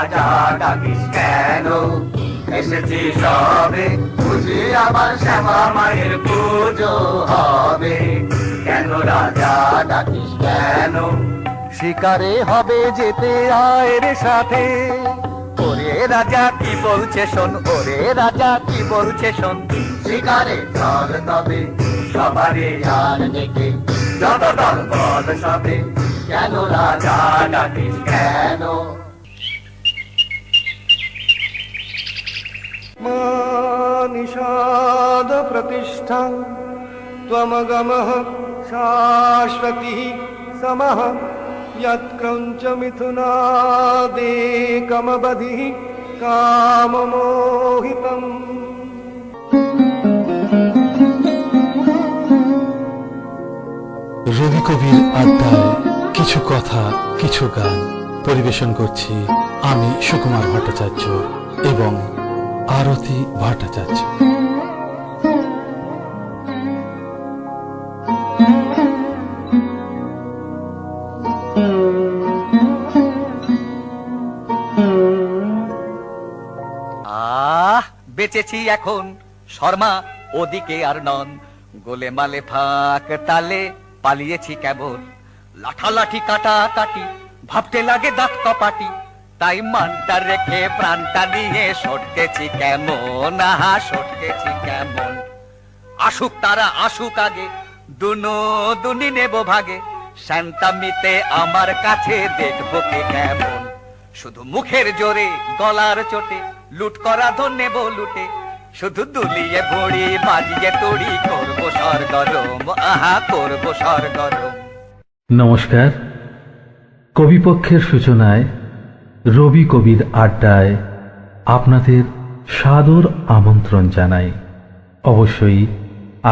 রাজা ডাকিস কেন? এসেছি সবে, বুঝি আবার শ্যামা মায়ের পুজো হবে। কেন রাজা ডাকিস কেন? শিকারে হবে যেতে আয় রে সাথে। ওরে রাজা কি বলছে শোন, ওরে রাজা কি বলছে শোন। শিকারে চল তবে সবারে আর ডেকে, যত দল বল সবে। কেন রাজা ডাকিস কেন? মা নিষাদ প্রতিষ্ঠা ত্বমগমঃ শাশ্বতী সমঃ यत्क्रौञ्च मिथुनादेकमबधिः काममोहितम्। রবি কবির আড্ডায় কিছু কথা কিছু গান পরিবেশন করছি আমি সুকুমার ভট্টাচার্য এবং আরতি ভট্টাচার্য। বেঁচেছি এখন শর্মা ওদিকে আর নন, গোলে মালে ফাঁক তালে পালিয়েছি কেবল। লাঠালাঠি কাটা কাটি ভাবতে লাগে দাঁত কপাটি, তাই মানটা রেখে প্রাণটা নিয়ে সটকেছি কেমন, আহা সটকেছি কেমন। আসুক তারা আসুক আগে, দুনো দুনি নেব ভাগে। শান্তামিতে আমার কাছে দেখবো কে কেমন। শুধু মুখের জোরে গলার চোটে লুট করা ধন নেব লুটে। শুধু দুলিয়ে ভড়ি বাজিয়ে তড়ি করবো সরগরম, আহা করবো সরগরম। নমস্কার। কবিপক্ষের সূচনায় রবি কবির আড্ডায় আপনাদের সাদর আমন্ত্রণ জানাই। অবশ্যই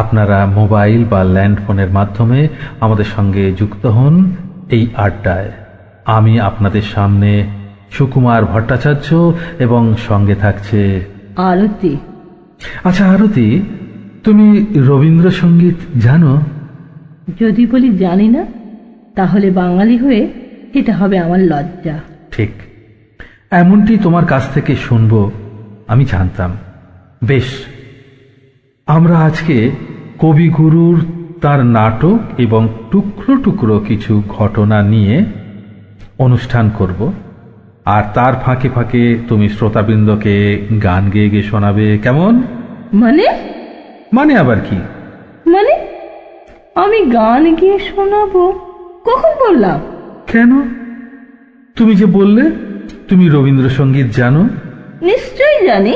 আপনারা মোবাইল বা ল্যান্ডফোনের মাধ্যমে আমাদের সঙ্গে যুক্ত হন এই আড্ডায়। আমি আপনাদের সামনে সুকুমার ভট্টাচার্য এবং সঙ্গে থাকছে আরতি। আচ্ছা আরতি, তুমি রবীন্দ্রসঙ্গীত জানো? যদি বলি জানি না, তাহলে বাঙালি হয়ে এটা হবে আমার লজ্জা। ঠিক এমনটি তোমার কাছ থেকে শুনবো আমি জানতাম। বেশ, আমরা আজকে কবিগুরুর তার নাটক এবং টুকরো টুকরো কিছু ঘটনা নিয়ে অনুষ্ঠান করব, আর তার ফাঁকে ফাঁকে তুমি শ্রোতাবৃন্দকে গান গেয়ে গিয়ে শোনাবে। কেমন? মানে? মানে আবার কি? মানে আমি গান গিয়ে শোনাবো? কখন বললাম? কেন? তুমি যে বললে তুমি রবীন্দ্রসঙ্গীত জানো। নিশ্চয়ই জানি।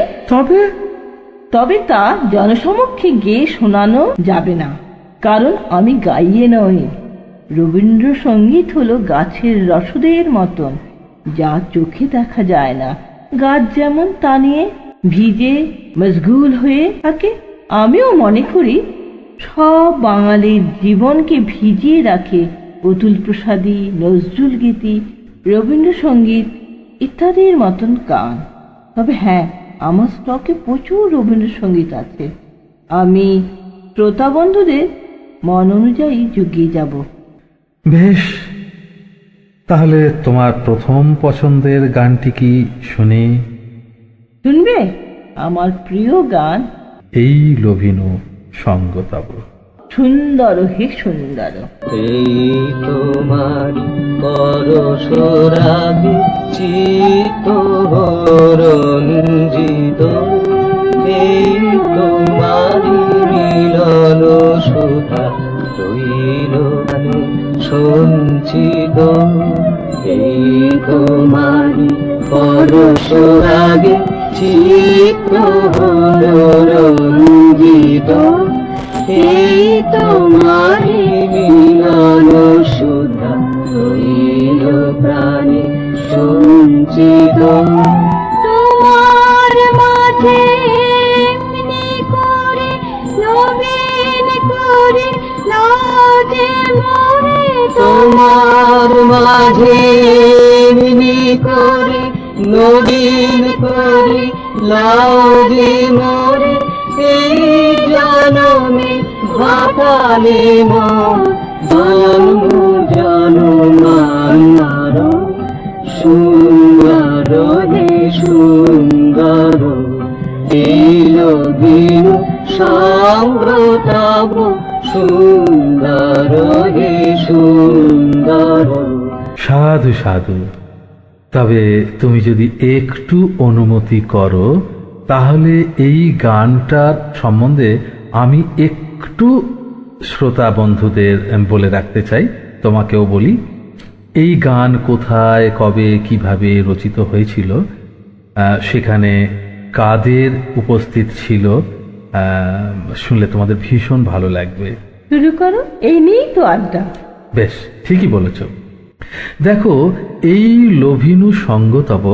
তবে তা জনসমক্ষে গেয়ে শোনানো যাবে না, কারণ আমি গাইয়ে নই। রবীন্দ্রসঙ্গীত হলো গাছের রসদের মতন, যা চোখে দেখা যায় না। গাছ যেমন তা নিয়ে ভিজে মশগুল হয়ে থাকে, আমিও মনে করি সব বাঙালির জীবনকে ভিজিয়ে রাখে অতুল প্রসাদী, নজরুল গীতি, রবীন্দ্রসঙ্গীত ইত্যাদির মতন গান। তবে হ্যাঁ, আমার স্টকে প্রচুর রবীন্দ্রসঙ্গীত আছে। আমি শ্রোতা বন্ধুদের মন অনুযায়ী জুগিয়ে যাব। বেশ, তাহলে তোমার প্রথম পছন্দের গানটি কি শুনে? শুনবে আমার প্রিয় গান এই লোভিনু সঙ্গ তব। সুন্দর হে সুন্দর। এই তোমার পরশরাগে চিত্ত রঞ্জিত, এই তোমারি মিলন সুধা রইল সঞ্চিত। এই তোমারি পরশরাগে চিত্ত রঞ্জিত, এই তোমারি মিলন সুধা রইল প্রাণে সঞ্চিত। তোমার মাঝে এমনি করে নবীন করে লাজে মোরে, তোমার মাঝে এমনি করে নবীন করে লাজে মোরে। এই জনমে ভাতালে মোর জন্ম জনমান্নার সুন্দর সাধু সাধু। তবে তুমি যদি একটু অনুমতি করো তাহলে এই গানটার সম্বন্ধে আমি একটু শ্রোতা বন্ধুদের বলে রাখতে চাই, তোমাকেও বলি। এই গান কোথায়, কবে, কিভাবে রচিত হয়েছিল, সেখানে কাদের উপস্থিত ছিল, শুনলে তোমাদের ভীষণ ভালো লাগবে। শুরু করো, এই নিয়েই তো আড্ডা। বেশ, ঠিকই বলেছ। দেখো, এই লোভিনু সঙ্গতব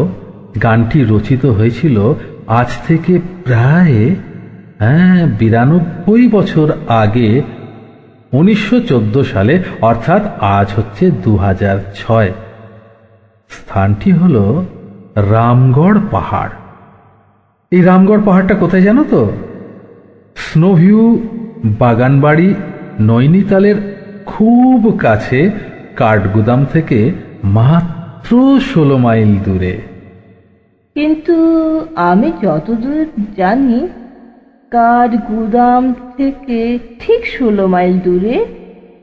গানটি রচিত হয়েছিল আজ থেকে প্রায় 92 বছর আগে, 1914 সালে, অর্থাৎ আজ হচ্ছে 2006। স্থানটি হল রামগড় পাহাড়। এই রামগড় পাহাড়টা কোথায় জানো তো? স্নোভিউ বাগানবাড়ি নৈনিতালের খুব কাছে, কাঠগুদাম থেকে মাত্র 16 মাইল দূরে। কিন্তু আমি যতদূর জানি কাঠগুদাম থেকে ঠিক 16 মাইল দূরে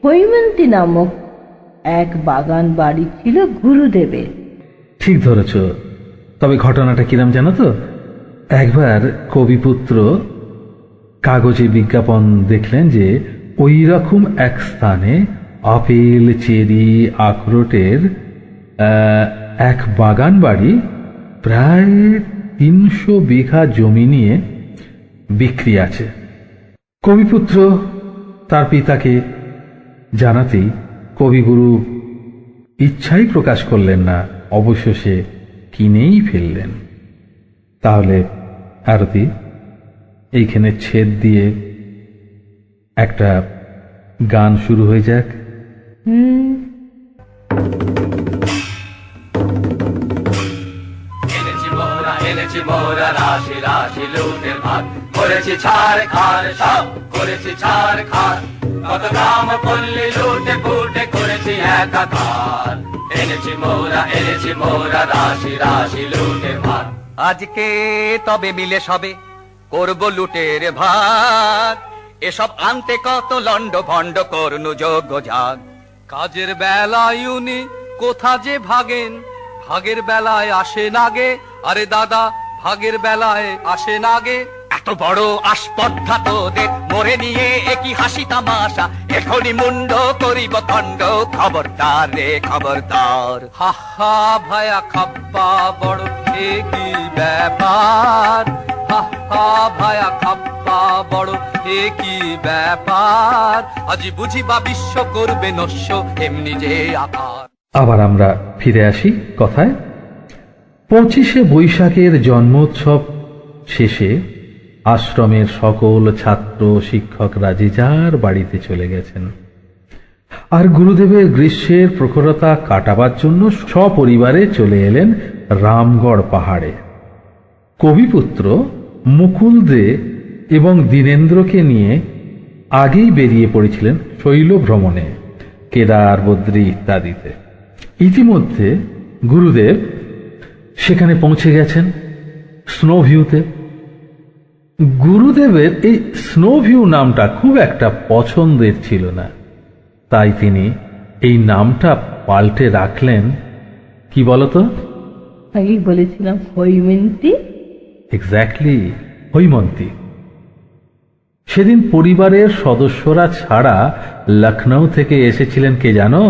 হৈমন্তী নামক এক বাগান বাড়ি ছিল গুরুদেবের। ঠিক ধরেছ। তবে ঘটনাটা কিরাম জানো তো? একবার কবিপুত্র কাগজে বিজ্ঞাপন দেখলেন যে ওই রকম এক স্থানে আপেল, চেরি, আখরোটের এক বাগান বাড়ি প্রায় 300 বিঘা জমি নিয়ে বিক্রি আছে। কবিপুত্র তার পিতাকে জানাতেই কবিগুরু ইচ্ছাই প্রকাশ করলেন না, অবশেষে কিনেই ফেললেন। তাহলে আরতি, এইখানে ছেদ দিয়ে একটা গান শুরু হয়ে যাক। এনেছি মোরা রাশি রাশি লুটের ভাত, করেছি ছাড় খার, সব করেছি ছাড় খার, কত গ্রাম পল্লী লুটে পুটে করেছি একাকার। এনেছি মোরা রাশি রাশি লুটের ভাত, আজকে তবে মিলে সবে করব লুটের ভাত। এসব আনতে কত লন্ড ভন্ড করনু যোগ্য যাগ। কাজের বেলায় উনি কোথা যে ভাগেন, ভাগের বেলায় আসে নাগে। আরে দাদা, ভাগের বেলায় আসে নাগে। এত বড় আসপদ্ধা তোদের, মরে নিয়ে একই হাসি তামাশা, এখনই মুন্ড করিব খণ্ড, খবরদার রে খবরদার। হা হা ভায়া খাপ্পা বড় এ কি ব্যাপার, হা হা ভায়া খাপ্পা বড় এ কি ব্যাপার, আজি বুঝিবা বিশ্ব করবে নস্য এমনি যে আকার। আবার আমরা ফিরে আসি কথায়। 25শে বৈশাখের জন্মোৎসব শেষে আশ্রমের সকল ছাত্র শিক্ষকরা যে যার বাড়িতে চলে গেছেন, আর গুরুদেবের গ্রীষ্মের প্রখরতা কাটাবার জন্য সপরিবারে চলে এলেন রামগড় পাহাড়ে। কবিপুত্র মুকুল দে এবং দীনেন্দ্রকে নিয়ে আগেই বেরিয়ে পড়েছিলেন শৈল ভ্রমণে, কেদার, বদ্রী ইত্যাদিতে। ইতিমধ্যে গুরুদেব সেখানে পৌঁছে গেছেন স্নোভিউতে। গুরুদেবের এই স্নোভিউ নামটা খুব একটা পছন্দের ছিল না, তাই তিনি এই নামটা পাল্টে রাখলেন, কি বলতো? আগেই বলেছিলাম হৈমন্তী। এক্স্যাক্টলি, হৈমন্তী। সেদিন পরিবারের সদস্যরা ছাড়া লখনৌ থেকে এসেছিলেন কে জানো?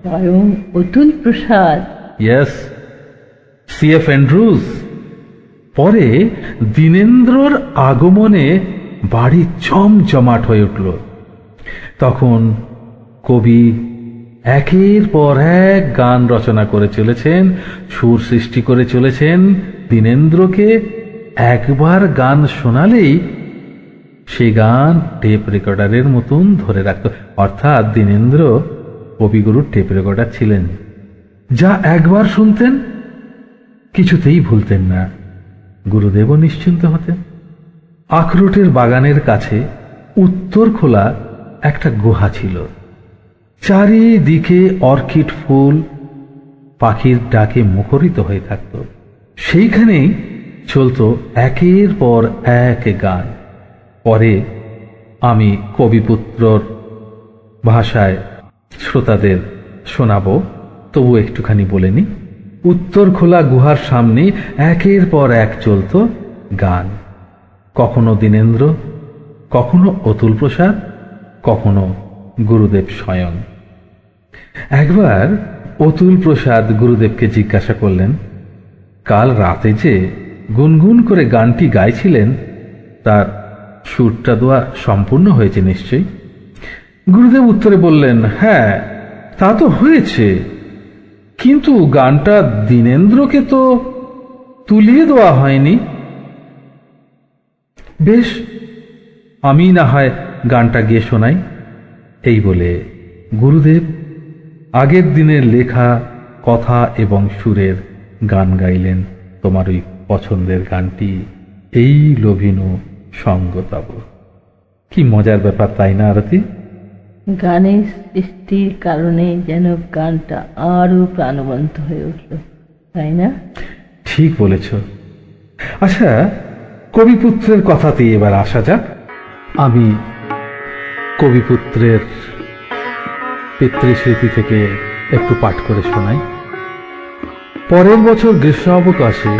স্বয়ং Atul Prasad. Yes, CF Andrews. পরে দীনেন্দ্রর আগমনে বাড়ি জমজমাট হয়ে উঠল। তখন কবি একের পর এক গান রচনা করে চলেছেন, সুর সৃষ্টি করে চলেছেন। দীনেন্দ্রকে একবার গান শোনালেই সেই গান টেপ রেকর্ডারের মতন ধরে রাখত। অর্থাৎ দীনেন্দ্র কবিগুরুর টেপ রেকর্ডার ছিলেন, যা একবার শুনতেন কিছুতেই ভুলতেন না। গুরুদেবও নিশ্চিন্ত হতেন। আখরোটের বাগানের কাছে উত্তর খোলা একটা গুহা ছিল। চারিদিকে অর্কিড ফুল পাখির ডাকে মুখরিত হয়ে থাকত। সেইখানেই চলত একের পর এক গান। পরে আমি কবিপুত্রর ভাষায় শ্রোতাদের শোনাব, তবু একটুখানি বলে নি। উত্তর খোলা গুহার সামনে একের পর এক চলত গান, কখনো দীনেন্দ্র, কখনো অতুল প্রসাদ, কখনো গুরুদেব স্বয়ং। একবার অতুল প্রসাদ গুরুদেবকে জিজ্ঞাসা করলেন, কাল রাতে যে গুনগুন করে গানটি গাইছিলেন তার সুরটা দেওয়া সম্পূর্ণ হয়েছে নিশ্চয়ই? গুরুদেব উত্তরে বললেন, হ্যাঁ তা তো হয়েছে, কিন্তু গানটা দীনেন্দ্রকে তো তুলিয়ে দেওয়া হয়নি। বেশ, আমি না হয় গানটা গিয়ে শোনাই। এই বলে গুরুদেব আগের দিনের লেখা কথা এবং সুরের গান গাইলেন, তোমার ওই পছন্দের গানটি, এই লোভিনু সঙ্গ তব। কি মজার ব্যাপার, তাই না আরতি? গানের সৃষ্টির কারণে যেন গানটা আরো প্রাণবন্ত হয়ে উঠল, তাই না? ঠিক বলেছ। আচ্ছা, কবিপুত্রের কথাতে এবার আসা যাক। আমি কবিপুত্রের পিতৃস্মৃতি থেকে একটু পাঠ করে শোনাই। পরের বছর গ্রীষ্ম অবকাশে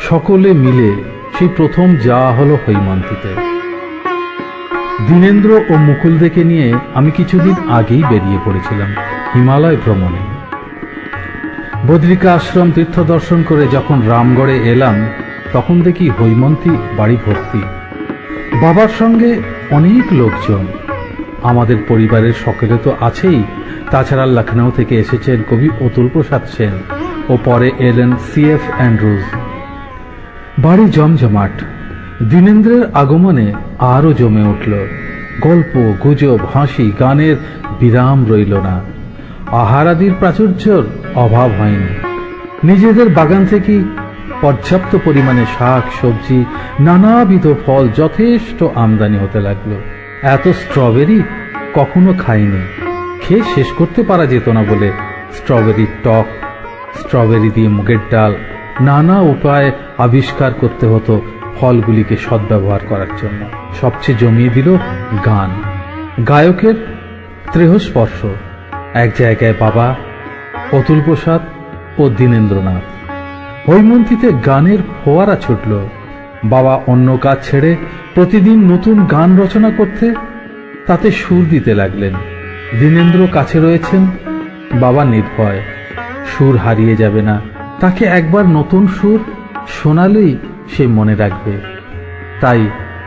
সকলে মিলে সেই প্রথম যাওয়া হলো হৈমন্তীতে। দীনেন্দ্র ও মুকুলদেকে নিয়ে আমি কিছুদিন আগেই বেরিয়ে পড়েছিলাম হিমালয় ভ্রমণে। বদ্রিকা আশ্রম তীর্থ দর্শন করে যখন রামগড়ে এলাম তখন দেখি হৈমন্তী বাড়ি ভর্তি। বাবার সঙ্গে অনেক লোকজন, আমাদের পরিবারের সকলে তো আছেই, তাছাড়া লখনৌ থেকে এসেছেন কবি অতুল প্রসাদ সেন ও পরে এলেন CF অ্যান্ড্রুজ। বাড়ি জমজমাট। দীনেন্দ্রের আগমনে আরো জমে উঠল। গল্প, গুজব, হাসি, গানের বিরাম রইল না। আহারাদির প্রাচুর্যের অভাব হয়নি। নিজেদের বাগান থেকে পর্যাপ্ত পরিমাণে শাক সবজি, নানাবিধ ফল যথেষ্ট আমদানি হতে লাগলো। এত স্ট্রবেরি কখনো খাইনি, খেয়ে শেষ করতে পারা যেত না বলে স্ট্রবেরি টক, স্ট্রবেরি দিয়ে মুগের ডাল, নানা উপায়ে আবিষ্কার করতে হতো ফলগুলিকে সদ্ব্যবহার করার জন্য। সবচেয়ে জমিয়ে দিল গান, গায়কের ত্রেহস্পর্শ। এক জায়গায় বাবা, অতুল প্রসাদ ও দীনেন্দ্রনাথ। হৈমন্তীতে গানের ফোয়ারা ছুটল। বাবা অন্য কাজ ছেড়ে প্রতিদিন নতুন গান রচনা করতে, তাতে সুর দিতে লাগলেন। দীনেন্দ্র কাছে রয়েছেন, বাবা নির্ভয়, সুর হারিয়ে যাবে না, তাকে একবার নতুন সুর শোনালেই সে মনে রাখবে। তাই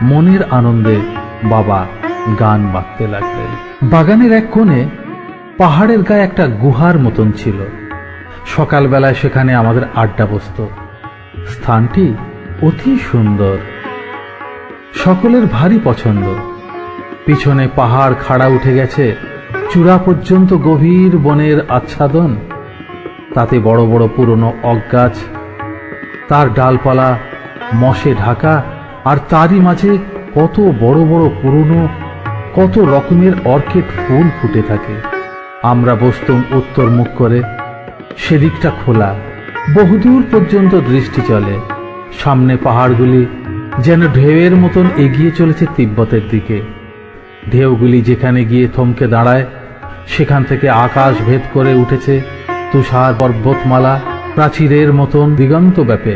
মনের আনন্দে বাবা গান বাঁধতে লাগলেন। বাগানের এক কোণে পাহাড়ের গায়ে একটা গুহার মতন ছিল। সকালবেলায় সেখানে আমাদের আড্ডা বসত। স্থানটি অতি সুন্দর, সকলের ভারী পছন্দ। পিছনে পাহাড় খাড়া উঠে গেছে, চূড়া পর্যন্ত গভীর বনের আচ্ছাদন। তাতে বড় বড় পুরনো অগাছ, তার ডালপালা মশে ঢাকা, আর তারই মাঝে কত বড় বড় পুরনো কত রকমের অর্কিড ফুল ফুটে থাকে। আমরা বসতুম উত্তর মুখ করে, সেদিকটা খোলা, বহুদূর পর্যন্ত দৃষ্টি চলে। সামনে পাহাড়গুলি যেন ঢেউয়ের মতন এগিয়ে চলেছে তিব্বতের দিকে। ঢেউগুলি যেখানে গিয়ে থমকে দাঁড়ায় সেখান থেকে আকাশ ভেদ করে উঠেছে তুষার পর্বতমালা, প্রাচীরের মতন দিগন্ত ব্যাপে।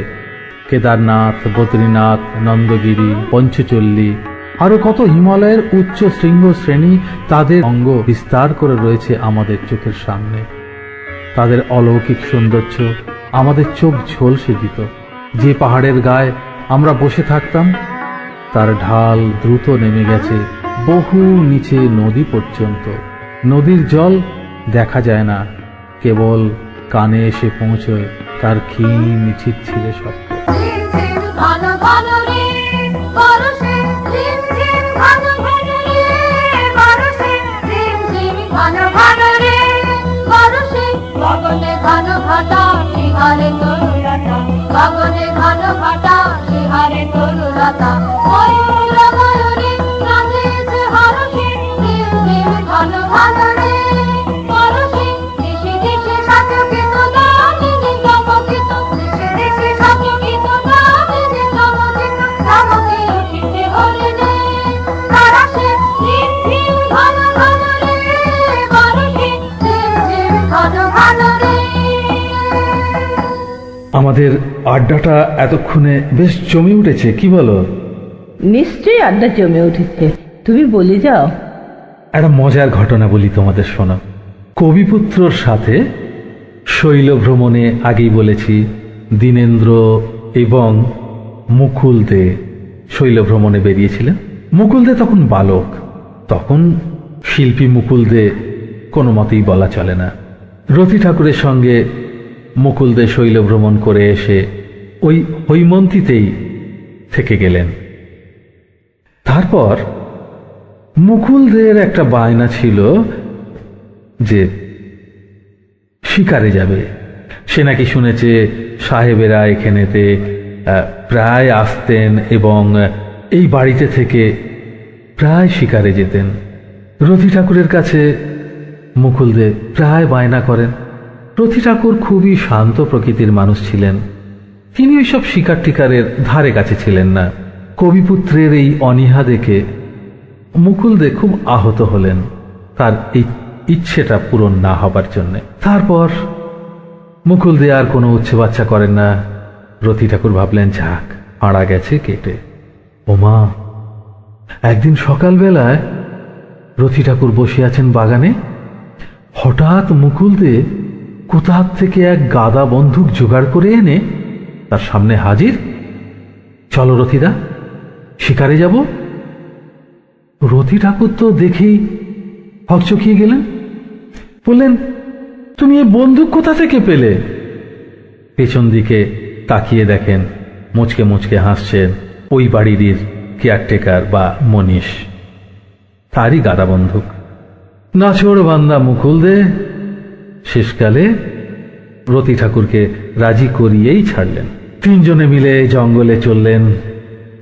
কেদারনাথ, বদ্রীনাথ, নন্দগিরি, পঞ্চচল্লী, আরো কত হিমালয়ের উচ্চ শৃঙ্গ শ্রেণী তাদের অঙ্গ বিস্তার করে রয়েছে আমাদের চোখের সামনে। তাদের অলৌকিক সৌন্দর্য আমাদের চোখ ঝলসে দিত। যে পাহাড়ের গায়ে আমরা বসে থাকতাম তার ঢাল দ্রুত নেমে গেছে বহু নিচে নদী পর্যন্ত। নদীর জল দেখা যায় না, কেবল কানে এসে পৌঁছয় তার ক্ষীণ ছিটছিটে শব্দ। ঘন ঘন রে বরষে ঝিম ঝিম ঘন ঘন রে বরষে ঝিম ঝিম ঘন ঘন রে বরষে গগনে ঘন ঘটা শিহারে তরুলতা, গগনে ঘন ঘটা শিহারে তরুলতা। ময়ূর ময়ূরে নাচেছে হরষে ঝিম ঝিম ঘন ঘন রে বরষে দিশে দিশে সাচকিত দামিনী চমকিত, দিশে দিশে সাচকিত দামিনী চমকিত, চমকে উঠিতে হরিণে তারাশে ঝিম ঝিম ঘন ঘন রে বরষে ঝিম ঝিম ঘন ঘন রে। আমাদের আড্ডাটা এতক্ষণে বেশ জমে উঠেছে, কি বলো? নিশ্চয়ই আড্ডা জমে উঠেছে, তুমি বলে যাও। একটা মজার ঘটনা বলি তোমাদের, শোনো। কবিপুত্রর সাথে শৈল ভ্রমণে, আগেই বলেছি, দীনেন্দ্র এবং মুকুল দে শৈল ভ্রমণে বেরিয়েছিলেন। মুকুল দে তখন বালক, তখন শিল্পী মুকুল দে কোনো মতেই বলা চলে না। রথী ঠাকুরের সঙ্গে মুকুল দে শৈল ভ্রমণ করে এসে ওই হৈমন্তীতেই থেকে গেলেন। তারপর মুকুলদের একটা বায়না ছিল যে শিকারে যাবে। সে নাকি শুনেছে সাহেবেরা এখানেতে প্রায় আসতেন এবং এই বাড়িতে থেকে প্রায় শিকারে যেতেন। রথী ঠাকুরের কাছে মুকুলদে প্রায় বায়না করেন। রথী ঠাকুর খুবই শান্ত প্রকৃতির মানুষ ছিলেন, তিনি ওইসব শিকার টিকারের ধারে কাছে ছিলেন না। কবিপুত্রের এই অনীহা দেখে মুকুলদে খুব আহত হলেন, তার এই ইচ্ছেটা পূরণ না হবার জন্যে। তারপর মুকুলদে আর কোনো উচ্ছে বাচ্চা করেন না। রথী ঠাকুর ভাবলেন, যাক, আড়া গেছে কেটে। ওমা, একদিন সকালবেলায় রথী ঠাকুর বসে আছেন বাগানে, হঠাৎ মুকুলদে কোথা থেকে এক গাদা বন্দুক জোগাড় করে এনে তার সামনে হাজির। চলো রথীদা, শিকারে যাব। রথী ঠাকুর তো দেখেই হকচকিয়ে গেলেন, বললেন, তুমি এই বন্দুক কোথা থেকে পেলে? পেছন দিকে তাকিয়ে দেখেন মুচকে মুচকে হাসছেন ওই বাড়ির কেয়ারটেকার বা মনীষ, তারই গাদা বন্দুক। নাছোড় বান্দা মুকুলদে শেষকালে রথী ঠাকুরকে রাজি করিয়েই ছাড়লেন। তিনজনে মিলে জঙ্গলে চললেন।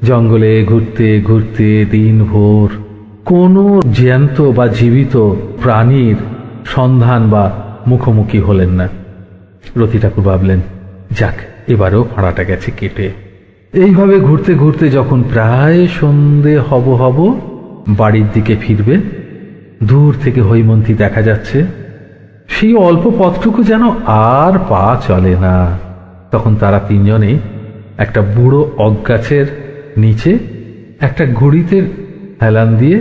জঙ্গলে ঘুরতে ঘুরতে দিন ভোর কোনো জ্যান্ত বা জীবিত প্রাণীর সন্ধান বা মুখোমুখি হলেন না। রথী ঠাকুর ভাবলেন, যাক, এবারেও ফাঁড়াটা গেছে কেটে। এইভাবে ঘুরতে ঘুরতে যখন প্রায় সন্ধে হব বাড়ির দিকে ফিরবে, দূর থেকে হৈমন্তী দেখা যাচ্ছে। সেই অল্প পথটুকু যেন আর পা চলে না। তখন তারা তিনজনে একটা বুড়ো অগাছের নিচে একটা ঘুড়িতে হেলান দিয়ে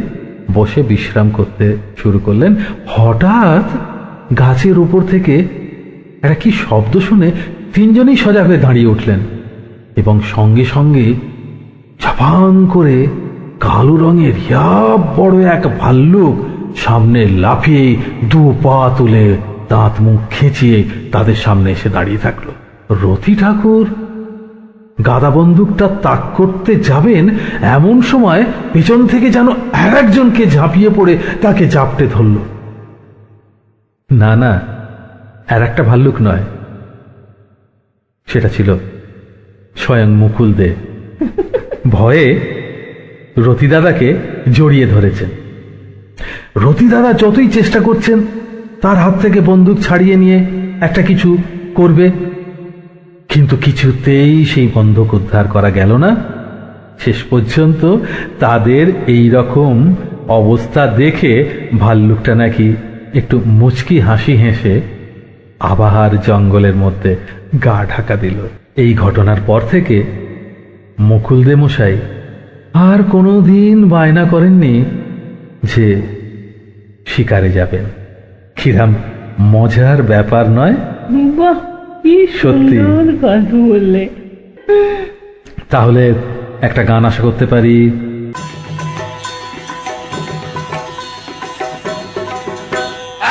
বসে বিশ্রাম করতে শুরু করলেন। হঠাৎ গাছের উপর থেকে একটা কি শব্দ শুনে তিনজনেই সজাগ হয়ে দাঁড়িয়ে উঠলেন এবং সঙ্গে সঙ্গে ঝাপাং করে কালো রঙের বড় এক ভাল্লুক সামনে লাফিয়ে দু পা তুলে দাঁত মুখ খেঁচিয়ে তাদের সামনে এসে দাঁড়িয়ে থাকলো। রথী ঠাকুর গাদা বন্দুকটা তাক করতে যাবেন, এমন সময় পেছন থেকে যেন আর একজনকে ঝাঁপিয়ে পড়ে তাকে জাপটে ধরল। না না, আর একটা ভাল্লুক নয়, সেটা ছিল স্বয়ং মুকুলদে। ভয়ে রথী দাদাকে জড়িয়ে ধরেছেন। রথী দাদা যতই চেষ্টা করছেন তার হাত থেকে বন্দুক ছাড়িয়ে নিয়ে একটা কিছু করবে, কিন্তু কিছুতেই সেই বন্দুক উদ্ধার করা গেল না। শেষ পর্যন্ত তাদের এই রকম অবস্থা দেখে ভাল্লুকটা নাকি একটু মুচকি হাসি হেসে আবার জঙ্গলের মধ্যে গা ঢাকা দিল। এই ঘটনার পর থেকে মুকুলদে মশাই আর কোনোদিন বায়না করেননি যে শিকারে যাবেন। কিরাম মজার ব্যাপার নয়? বাহ, কি সত্যি। সুন্দর কথা বললে। তাহলে একটা গান আশা করতে পারি?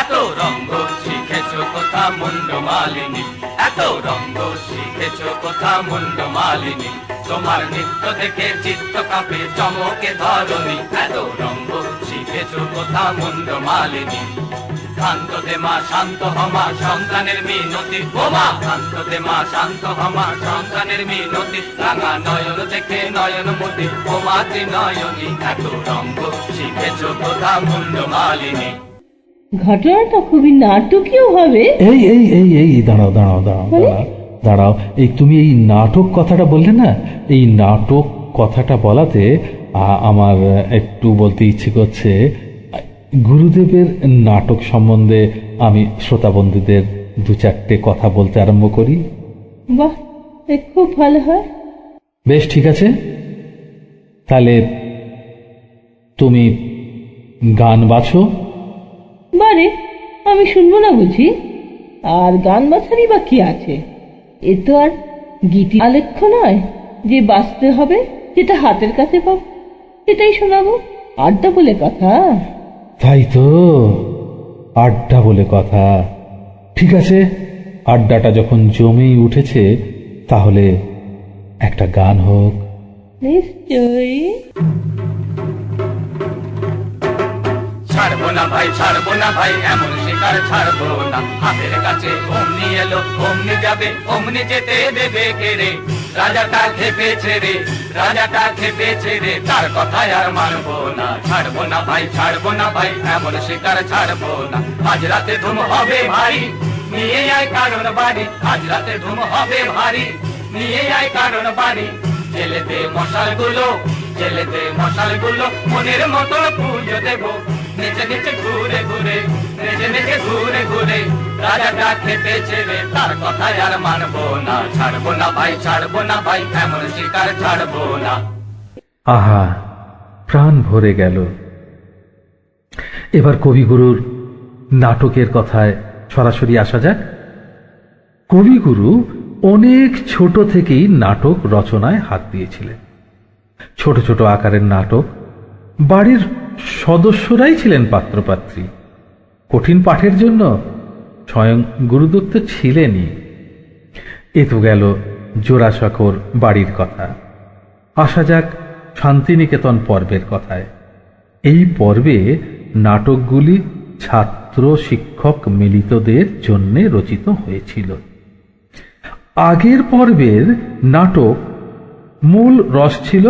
এত রঙ্গ শিখেছ কোথা মুন্ড মালিনী, এত রঙ্গ শিখেছ কোথা মুন্ড মালিনী, তোমার নৃত্য দেখে চিত্ত কাঁপে চমকে ধরণী, এত রঙ্গ শিখেছ কোথা মুন্ড মালিনী। শান্ত দে মা, শান্ত হমা সন্তানের মিনতি, বোমা শান্ত দে মা, শান্ত হমা সন্তানের মিনতি, রাঙা নয়ন দেখে নয়ন মতি, বোমা ত্রিনয়নী, এত রঙ্গ শিখেছ কোথা মুন্ড মালিনী। ঘটনাটা খুবই নাটকীয় হবে। এই এই এই এই দাঁড়াও দাঁড়াও দাঁড়াও দাঁড়াও দাঁড়াও, এই তুমি এই নাটক কথাটা বললে না, এই নাটক কথাটা বলাতে আমার একটু বলতে ইচ্ছে করছে। গুরুদেবের নাটক সম্বন্ধে আমি শ্রোতা বন্ধুদের দু চারটে কথা বলতে আরম্ভ করি। বাহ, খুব ভালো হয়। বেশ, ঠিক আছে, তাহলে তুমি গান বাছো। বারে, আমি শুনবো না বুঝি? আর গান বাছারই বা কি আছে? এ তো আর গীতি আলেখ্য নয় যে বাঁচতে হবে, যেটা হাতের কাছে পাবো সেটাই শোনাবো। আড্ডা বলে কথা। তাই তো, আড্ডা বলে কথা। ঠিক আছে, আড্ডাটা যখন জমেই উঠেছে তাহলে একটা গান হোক। নিশ্চয়ই। ছাড়বো না ভাই, ছাড়বো না ভাই, এমন শিকার ছাড়বো না। হাতের কাছে অমনি এলো, অমনি যাবে, অমনি যেতে দেবে কে রে? রাজাটা খেপেছে রে, রাজাটা খেপেছে রে, তার কথায় আর মানবো না। ছাড়বো না ভাই, ছাড়বো না ভাই, এমন শিকার ছাড়বো না। আজ রাতে ধুম হবে ভারী, নিয়ে আয় কারণ বাড়ি। আজ রাতে ধুম হবে ভারী, নিয়ে আয় কারণ বাড়ি। জেলেতে মশাল গুলো, জেলেতে মশাল গুলো, মনের মতন পুজো দেবো। নেচে নেচে ঘুরে ঘুরে, নেচে নেচে ঘুরে ঘুরে, রাজাটা খেপেছে রে, তার কথায় আর মানবো না। ছাড়বো না ভাই, ছাড়বো না ভাই, এমন শিকার ছাড়বো না। আহা, প্রাণ ভরে গেল। এবার কবিগুরুর নাটকের কথায় সরাসরি আসা যাক। কবিগুরু অনেক ছোট থেকেই নাটক রচনায় হাত দিয়েছিলেন। ছোট ছোট আকারের নাটক, বাড়ির সদস্যরাই ছিলেন পাত্রপাত্রী। কঠিন পাঠের জন্য স্বয়ং গুরুদত্ত ছিলেনই। এ তো গেল জোড়াসাঁকোর বাড়ির কথা। আসা যাক শান্তিনিকেতন পর্বের কথায়। এই পর্বে নাটকগুলি ছাত্র শিক্ষক মিলিতদের জন্য রচিত হয়েছিল। আগের পর্বের নাটক মূল রস ছিল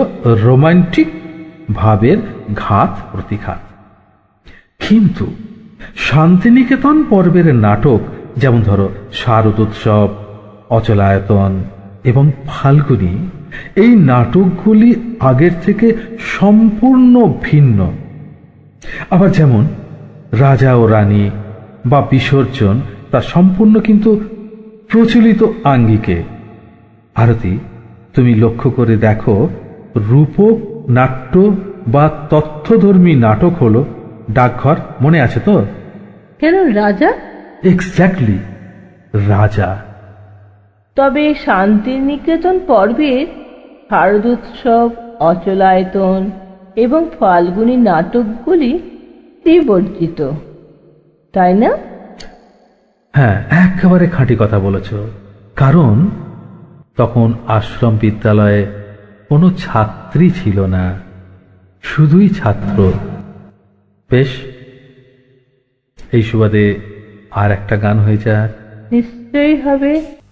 রোমান্টিক ভাবের ঘাত প্রতিঘাত, কিন্তু শান্তিনিকেতন পর্বের নাটক, যেমন ধরো শারদোৎসব, অচলায়তন এবং ফাল্গুনী, এই নাটকগুলি আগের থেকে সম্পূর্ণ ভিন্ন। আবার যেমন রাজা ও রানী বা বিসর্জন, তা সম্পূর্ণ কিন্তু প্রচলিত আঙ্গিকে। আরতি, তুমি লক্ষ্য করে দেখো, রূপক নাট্য বা তথ্যধর্মী নাটক হলো ডাকঘর, মনে আছে তো? কেন রাজা? এক্স্যাক্টলি, রাজা। তবে শান্তিনিকেতন পর্বের শারদোৎসব, অচলায়তন এবং ফাল্গুনী নাটকগুলি বিবর্জিত, তাই না? হ্যাঁ, একেবারে খাঁটি কথা বলেছ। কারণ তখন আশ্রম বিদ্যালয়ে কোনো ছাত্রী ছিল না, শুধুই ছাত্র। বেশ, এই সুবাদে আর একটা গান হয়ে যাক। নিশ্চয়ই হবে।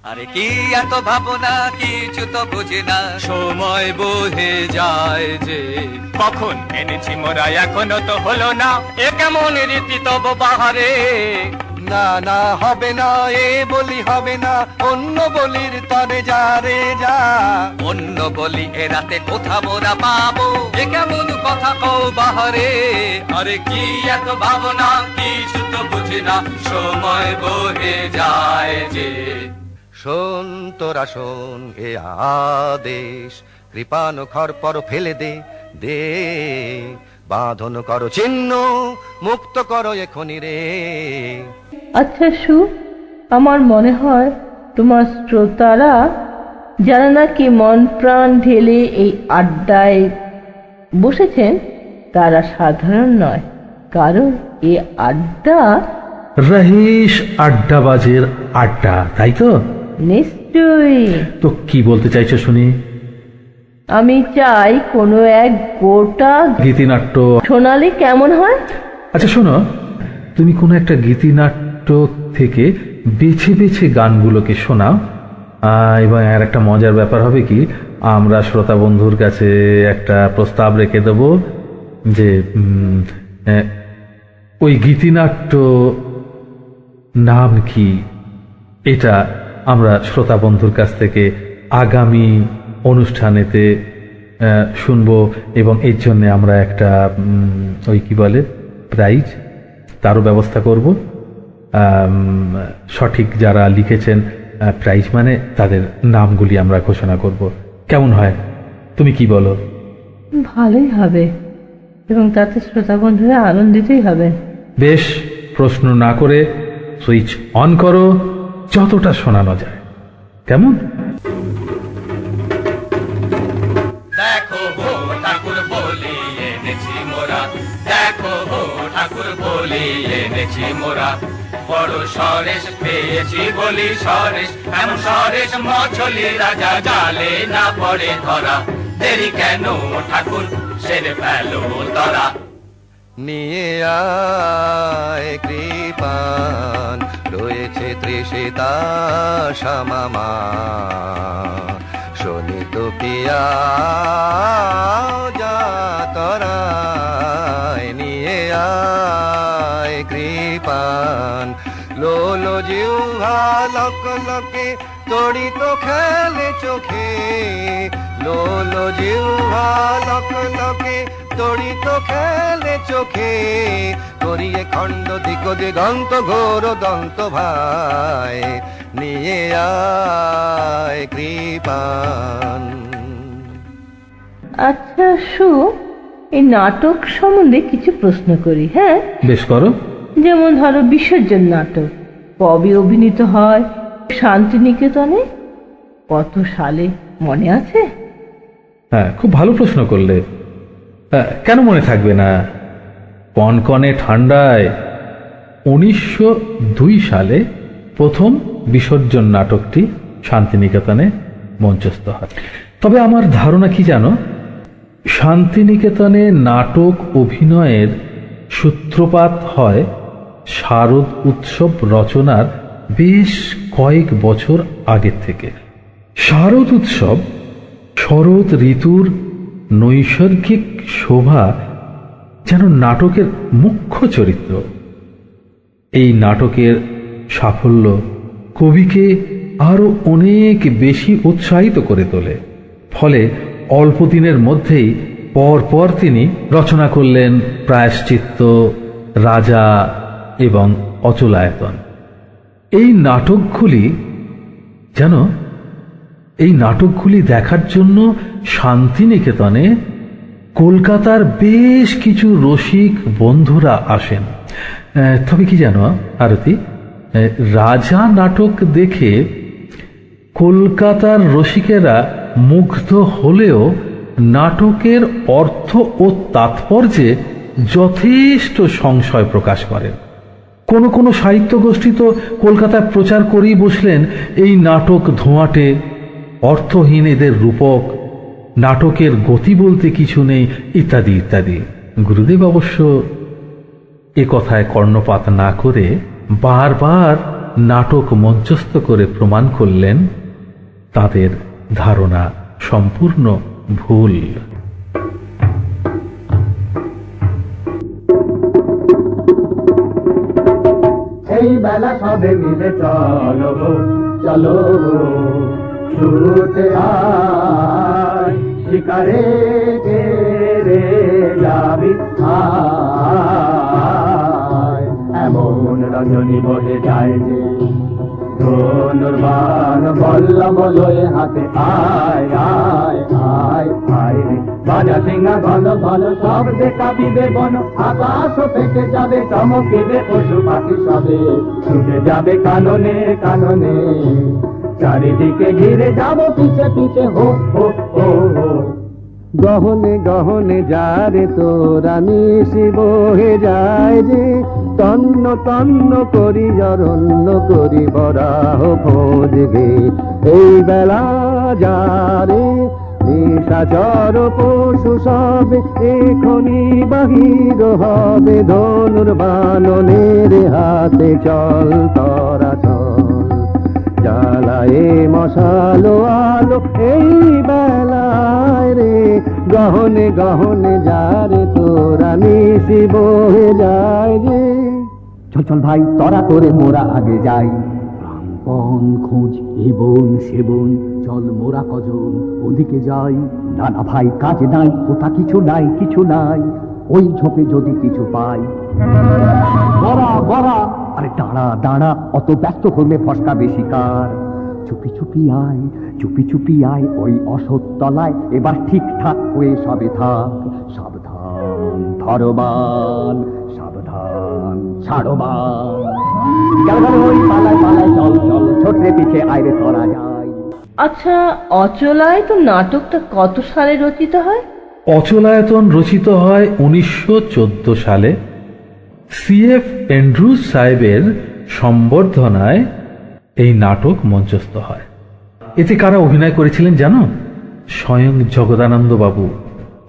আরে কি এত ভাবনা, কিছু তো বুঝি না। সময় বহে যায় যে, কখন এনেছি মোরা এখনো তো হলো না। এ কেমন রীতি তব বাহারে? না না, হবে না, এ বলি হবে না, অন্য বলির তরে যা রে যা। অন্য বলি এ রাতে কোথা মোরা পাবো? এ কেমন কথা কও বাহারে? আরে কি এত ভাবনা, কিছু তো বুঝি না। সময় বহে যায় যে, শোন তোরা শোন এ আদেশ, কৃপানো খর পর ফেলে দে দে, বাঁধন করো চিহ্ন, মুক্ত করো এখনি রে। আচ্ছা সু, আমার মনে হয় তোমার শ্রোতারা যারা নাকি মন প্রাণ ঢেলে এই আড্ডায় বসেছেন, তারা সাধারণ নয়, কারণ এ আড্ডা রহিস আড্ডাবাজের আড্ডা, তাই তো? নিশ্চয়ই। তো কি বলতে চাইছো শুনি? আমি চাই কোনো এক গোটা গীতিনাট্য। শোনালে কেমন হয়? আচ্ছা শোনো, তুমি কোনো একটা গীতিনাট্য থেকে বেছে বেছে গানগুলোকে শোনাও। এবং আর একটা মজার ব্যাপার হবে কি, আমরা শ্রোতা বন্ধুর কাছে একটা প্রস্তাব রেখে দেব যে ওই গীতিনাট্য নাম কি, এটা আমরা শ্রোতা বন্ধুর কাছ থেকে আগামী অনুষ্ঠানেতে শুনবো, এবং এর জন্য আমরা একটা ওই কি বলে প্রাইজ, তারও ব্যবস্থা করব। সঠিক যারা লিখেছেন প্রাইজ মানে তাদের নামগুলি আমরা ঘোষণা করব। কেমন হয়, তুমি কি বলো? ভালোই হবে, এবং তাতে শ্রোতা বন্ধুরা আনন্দিতই হবে। বেশ, প্রশ্ন না করে সুইচ অন করো, যতটা শোনানো যায়। কেমন? দেখো গো ঠাকুর বলি এনেছি মোরা, দেখো গো ঠাকুর বলি এনেছি মোরা, বড় সরেশ পেয়েছি বলি সরেশ, এমন সরেশ মছলি রাজা জালে না পড়ে ধরা, দেরি কেন ঠাকুর সেরে ফেলো তরা। নিয়ে আয় কৃপান, রয়েছে তৃষিতা শ্যামামা, শোনিত পিয়া যা তরায়। নিয়ে আয় কৃপান, লোলো জিহ্বা লক লকে তড়িত খেলে চোখে, লোলো জিহ্বা লক লকে তড়িত খেলে চোখে, করিয়ে খণ্ড দিক দিগন্ত ঘোর দন্ত ভাই, নিয়ে আয় কৃপান। আচ্ছা সু, এই নাটক সম্বন্ধে কিছু প্রশ্ন করি। হ্যাঁ, বেশ, করো। যেমন ধরো বিসর্জন নাটক কবে অভিনীত হয়, শান্তিনিকেতনে, কত সালে, মনে আছে? হ্যাঁ, খুব ভালো প্রশ্ন করলে। কেন মনে থাকবে না? কনকনে ঠান্ডায় 1902 সালে প্রথম বিসর্জন নাটকটি শান্তিনিকেতনে মঞ্চস্থ হয়। তবে আমার ধারণা কি জানো, শান্তিনিকেতনে নাটক অভিনয়ের সূত্রপাত হয় শারদ উৎসব রচনার বেশ কয়েক বছর আগের থেকে। শারদ উৎসব শরৎ ঋতুর নৈসর্গিক শোভা যেন নাটকের মুখ্য চরিত্র। এই নাটকের সাফল্য কবিকে আরো অনেক বেশি উৎসাহিত করে তোলে। ফলে অল্প দিনের মধ্যেই পরপর তিনি রচনা করলেন প্রায়শ্চিত্ত, রাজা এবং অচলায়তন। এই নাটকগুলি দেখার জন্য শান্তিনিকেতনে কলকাতার বেশ কিছু রসিক বন্ধুরা আসেন। তবে কি জানো আরতি, রাজা নাটক দেখে কলকাতার রসিকেরা মুগ্ধ হলেও নাটকের অর্থ ও তাৎপর্যে যথেষ্ট সংশয় প্রকাশ করেন। কোনো সাহিত্য গোষ্ঠী তো কলকাতায় প্রচার করেই বসলেন এই নাটক ধোঁয়াটে, অর্থহীন, এদের রূপক, নাটকের গতি বলতে কিছু নেই, ইত্যাদি ইত্যাদি। গুরুদেব অবশ্য এ কথায় কর্ণপাত না করে বারবার নাটক মঞ্চস্থ করে প্রমাণ করলেন তাদের ধারণা সম্পূর্ণ ভুল। এই বেলা সবে মিলে চলো চলো ছুটে আয়, শিকারে রে যাবি আয়, এমন রজনী বলে যায় যে ধনুর্বাণ বল্লভ লয়ে হাতে, আয় আয় আয় আয় রে বাজা সিংহা ঘন ঘন শব্দে কাঁপিবে বন, আকাশ ফেটে যাবে, চমকিবে পশু পাখি সবে, ছুটে যাবে কাননে কাননে, চারিদিকে ঘিরে যাব পিছে পিছে, হো হো হো হো। গহনে গহনে যারে তোরা মিশি বহে যায় যে, তন্ন তন্ন করি অরণ্য করি বরাহ খোঁজ গে, এই বেলা যারে নিশাচর পশু সবে, এখনি বাহির হবে ধনুর্বাণনের হাতে, চল তরা চল জ্বালায়ে মশালো আলো এই বেলায় রে, গহনে গহনে যারে তোরা নিশি বহে যায় রে। চল চল ভাই তরা করে মোরা আগে যাই, প্রাণপণ খোঁজ এ বন সে বন, চল মোরা কজন ওদিকে যাই। না না ভাই কাজ নাই, কোথা কিছু নাই কিছু নাই, ওই ঝোপে যদি কিছু পাই। বড়া বড়া, আরে দাঁড়া দাঁড়া, অত ব্যস্ত করলে ফসকা বেশি কার, চুপি চুপি আয়, চুপি চুপি আয় ওই অসতলায়, এবার ঠিকঠাক হয়ে সবে থাক। সাবধান ধরবান, সাবধান ছাড়বান। গেল গেল ওই পালায় পালায়, চল চল ছোটরে পিছে আইরে তোরা যায়। আচ্ছা, অচলায়তন নাটকটা কত সালে রচিত হয়? অচলায়তন রচিত হয় 1914 সালে CF অ্যান্ড্রুজ সাহেবের সম্বর্ধনায়। এই নাটক মঞ্চস্থ হয়। এতে কারা অভিনয় করেছিলেন জানো? স্বয়ং জগদানন্দ বাবু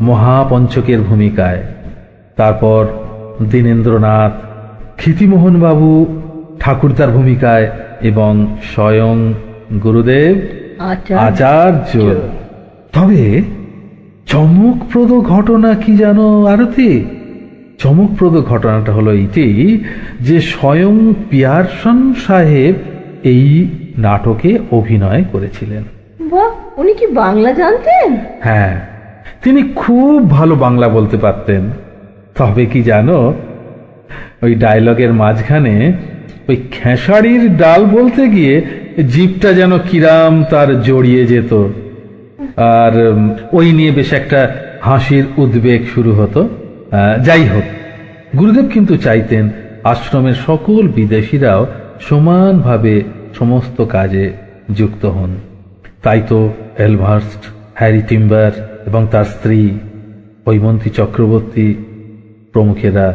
মহাপঞ্চকের ভূমিকায়, তারপর দীনেন্দ্রনাথ, ক্ষিতিমোহন বাবু ঠাকুরদার ভূমিকায় এবং স্বয়ং গুরুদেব আচার্য। তবে চমকপ্রদ ঘটনা কি জানো আরতি? চমকপ্রদ ঘটনাটা হলো এইটি যে স্বয়ং পিয়ারসন সাহেব এই নাটকে অভিনয় করেছিলেন। বাহ, উনি কি বাংলা জানতেন? হ্যাঁ, তিনি খুব ভালো বাংলা বলতে পারতেন। তবে কি জানো, ওই ডায়লগের মাঝখানে ওই খেসারির ডাল বলতে গিয়ে জিভটা যেন কিরাম তার জড়িয়ে যেত, আর ওই নিয়ে বেশ একটা হাসির উদ্বেগ শুরু হতো। যাই হোক, গুরুদেব কিন্তু চাইতেন আশ্রমের সকল বিদেশিরাও সমানভাবে সমস্ত কাজে যুক্ত হন। তাই তো এলভার্স্ট, হ্যারি টিম্বার এবং তার স্ত্রী হৈমন্তী চক্রবর্তী প্রমুখেরা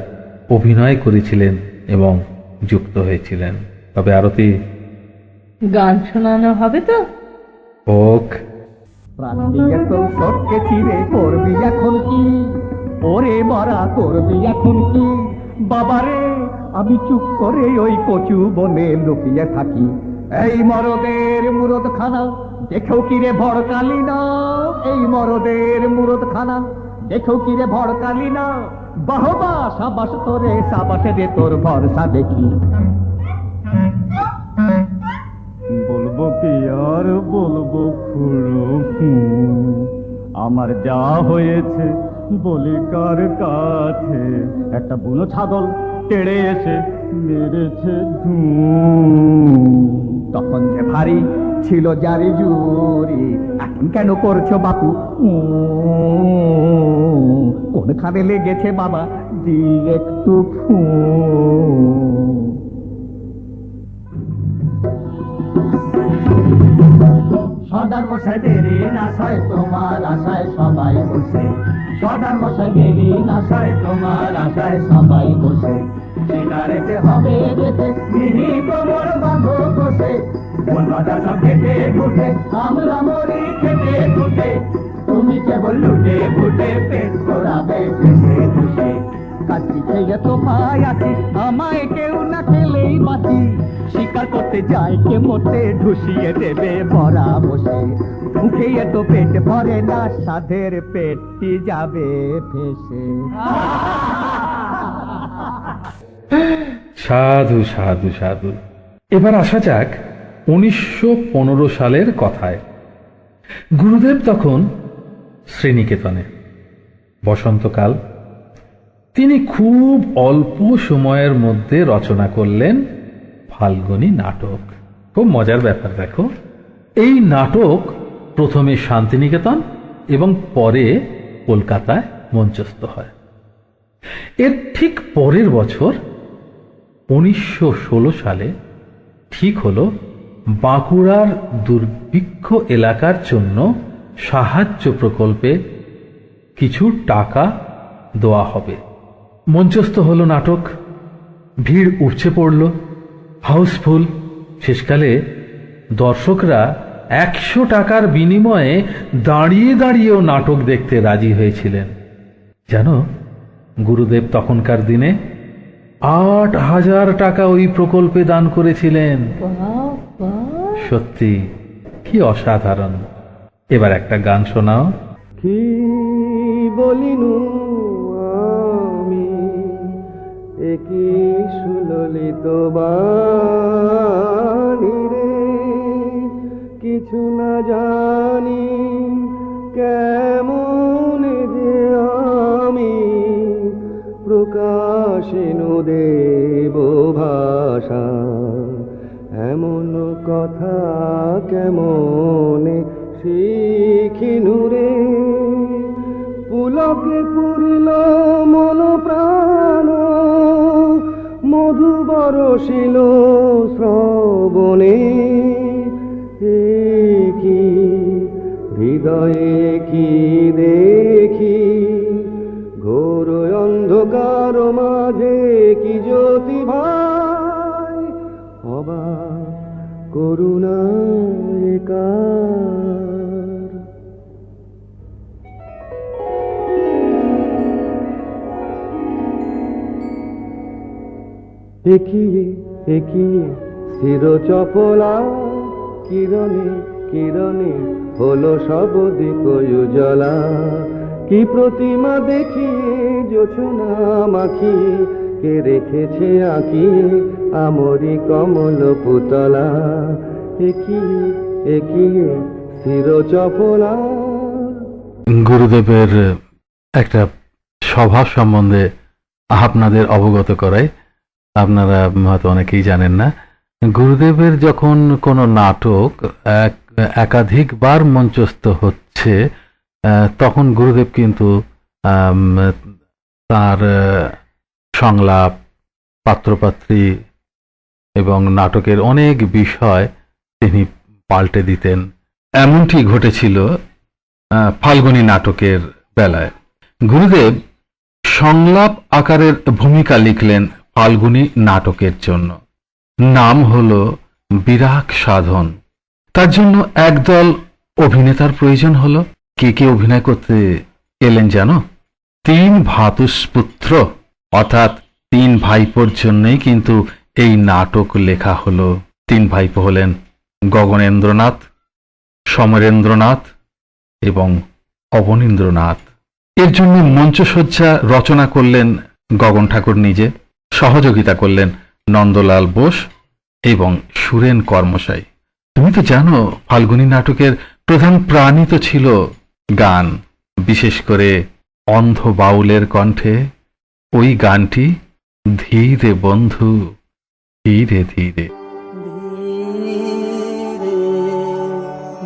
অভিনয় করেছিলেন এবং যুক্ত হয়েছিলেন। তবে আরতি, গান শোনানো হবে তো? হোক। প্রান্তিকে তো সটকে চিরে করবি এখন কি? ওরে মারা করবি এখন কি? বাবারে আমি চুপ করে ওই কচু বনে লুকিয়ে থাকি। এই মরদের মুরদ খানা দেখেও কিরে ভড়কালি না, এই মরদের মুরদ খানা দেখেও কিরে ভড়কালি না। বাহবা সাবাস তোরে, সাবাসে দে তোর ভরসা দেখি। বলবো কি আর বলবো খুড়ো, আমার যা হয়েছে বলি কার কাছে। একটা বুনো ছাগল তেড়ে এসে মেরেছে তখন যে ভারী ছিল জারি জুরি। এখন কেন করছো বাপু? কোনখানে লেগেছে বাবা, দি একটু ফু। সর্দার মশাই দেরি নাশায় তোমার আশায় সবাই বসে। সর্দার মশাই দেরি নাশায় তোমার আশায় সবাই বসে। সিগারেটে হবে যেতে মিহি কোমর বাঁধো বসে। কোন বাধা সব খেতে ঘুটে, আমরা মরি খেতে ঘুটে। তুমি কেবল লুটে ফুটে পেট করাবে ঠেসে ঠুসে। কাটি খেয়ে তো ভাই আছি, আমায় কেউ না খেলেই বাঁচি। শিকার করতে যায় কে মোটে, ঢুসিয়ে দেবে ভরা বসে। মুখে তো পেট ভরে না, সাধের পেটটি যাবে ফেসে। সাধু সাধু সাধু। এবার আসা যাক 1915 সালের কথায়। গুরুদেব তখন শ্রীনিকেতনে, বসন্তকাল। তিনি খুব অল্প সময়ের মধ্যে রচনা করলেন ফাল্গুনী নাটক। খুব মজার ব্যাপার দেখো, এই নাটক প্রথমে শান্তিনিকেতন এবং পরে কলকাতায় মঞ্চস্থ হয়। এর ঠিক পরের বছর 1916 সালে ঠিক হলো বাঁকুড়ার দুর্ভিক্ষ এলাকার জন্য সাহায্য প্রকল্পে কিছু টাকা দেওয়া হবে। মঞ্চস্থ হলো নাটক, ভিড় উপচে পড়ল, হাউসফুল। শেষকালে দর্শকরা 100 টাকার বিনিময়ে দাঁড়িয়ে দাঁড়িয়েও নাটক দেখতে রাজি হয়েছিলেন। জানো, গুরুদেব তখনকার দিনে 8,000 টাকা ওই প্রকল্পে দান করেছিলেন। সত্যি কি অসাধারণ। এবার একটা গান শোনাও। কি বলিনু আমি একই সুললিত বাণী রে, কিছু না জানি কেমন যে আমি প্রকাশিনু দেব ভাষা। এমন কথা কেমনে শিখিনু রে, পুলকে পুরিল মন প্রাণ, মধু বরষিল শ্রবণে। কি হৃদয়ে কি দেখি, ঘোর অন্ধকার মাঝে কি জ্যোতি ভাই, অবাক করুণা কার। একিয়ে একিয়ে চির চপলা, কিরণে কিরণে হলো সব দিক উজ্জ্বলা। কি প্রতিমা দেখিয়ে জোছনা মাখিয়ে, কে রেখেছে আঁকিয়ে আমরি কমল পুতলা। একিয়ে একিয়ে চির চপলা। গুরুদেবের একটা স্বভাব সম্বন্ধে আপনাদের অবগত করাই, আপনারা হয়তো অনেকেই জানেন না। গুরুদেবের যখন কোনো নাটক একাধিকবার মঞ্চস্থ হচ্ছে, তখন গুরুদেব কিন্তু তার সংলাপ, পাত্রপাত্রী এবং নাটকের অনেক বিষয় তিনি পাল্টে দিতেন। এমনটি ঘটেছিল ফাল্গুনী নাটকের বেলায়। গুরুদেব সংলাপ আকারের ভূমিকা লিখলেন ফাল্গুনী নাটকের জন্য। নাম হলো বিরাগ সাধন। তার জন্য একদল অভিনেতার প্রয়োজন হলো। কে কে অভিনয় করতে এলেন জানো? 3 ভ্রাতুষ্পুত্র, অর্থাৎ 3 ভাইপোর জন্যই কিন্তু এই নাটক লেখা হলো। 3 ভাইপো হলেন গগনেন্দ্রনাথ, সমরেন্দ্রনাথ এবং অবনীন্দ্রনাথ। এর জন্য মঞ্চসজ্জা রচনা করলেন গগন ঠাকুর নিজে, সহযোগিতা করলেন নন্দলাল বোস এবং সুরেন কর্মশাই। তুমি তো জানো ফাল্গুনী নাটকের প্রধান প্রাণী তো ছিল গান, বিশেষ করে অন্ধ বাউলের কণ্ঠে ওই গানটি ধীরে বন্ধু ধীরে ধীরে।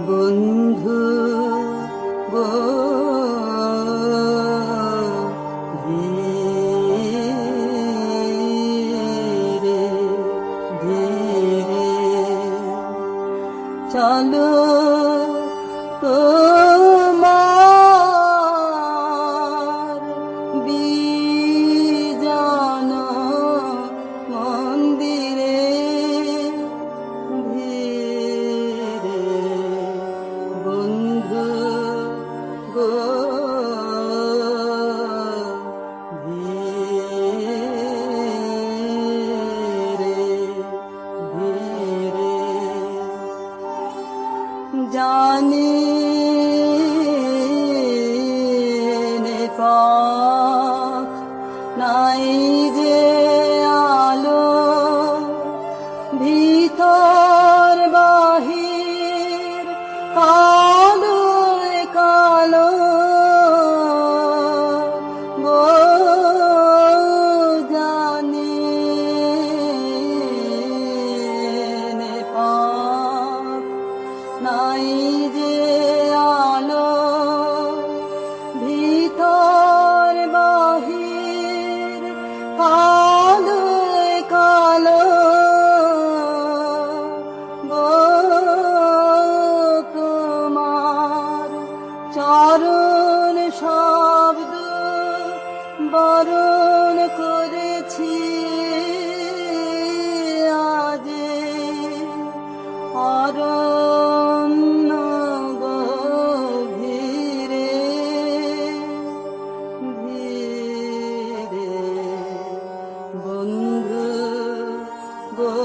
বন্ধু গো ধীরে ধীরে চলো তোমার বিজন মন্দিরে ধীরে বন্ধু গো ধীরে ধীরে জানি পথ নাই যে আলো, ভিতর বাহির কালো কালো গো জানি পথ নাই যে আলো, ভিতর বাহির কালো কালো গো তোমার চরণ শব্দ বরণ করেছি আজে অরণ্য গভীরে ধীরে বন্ধু গো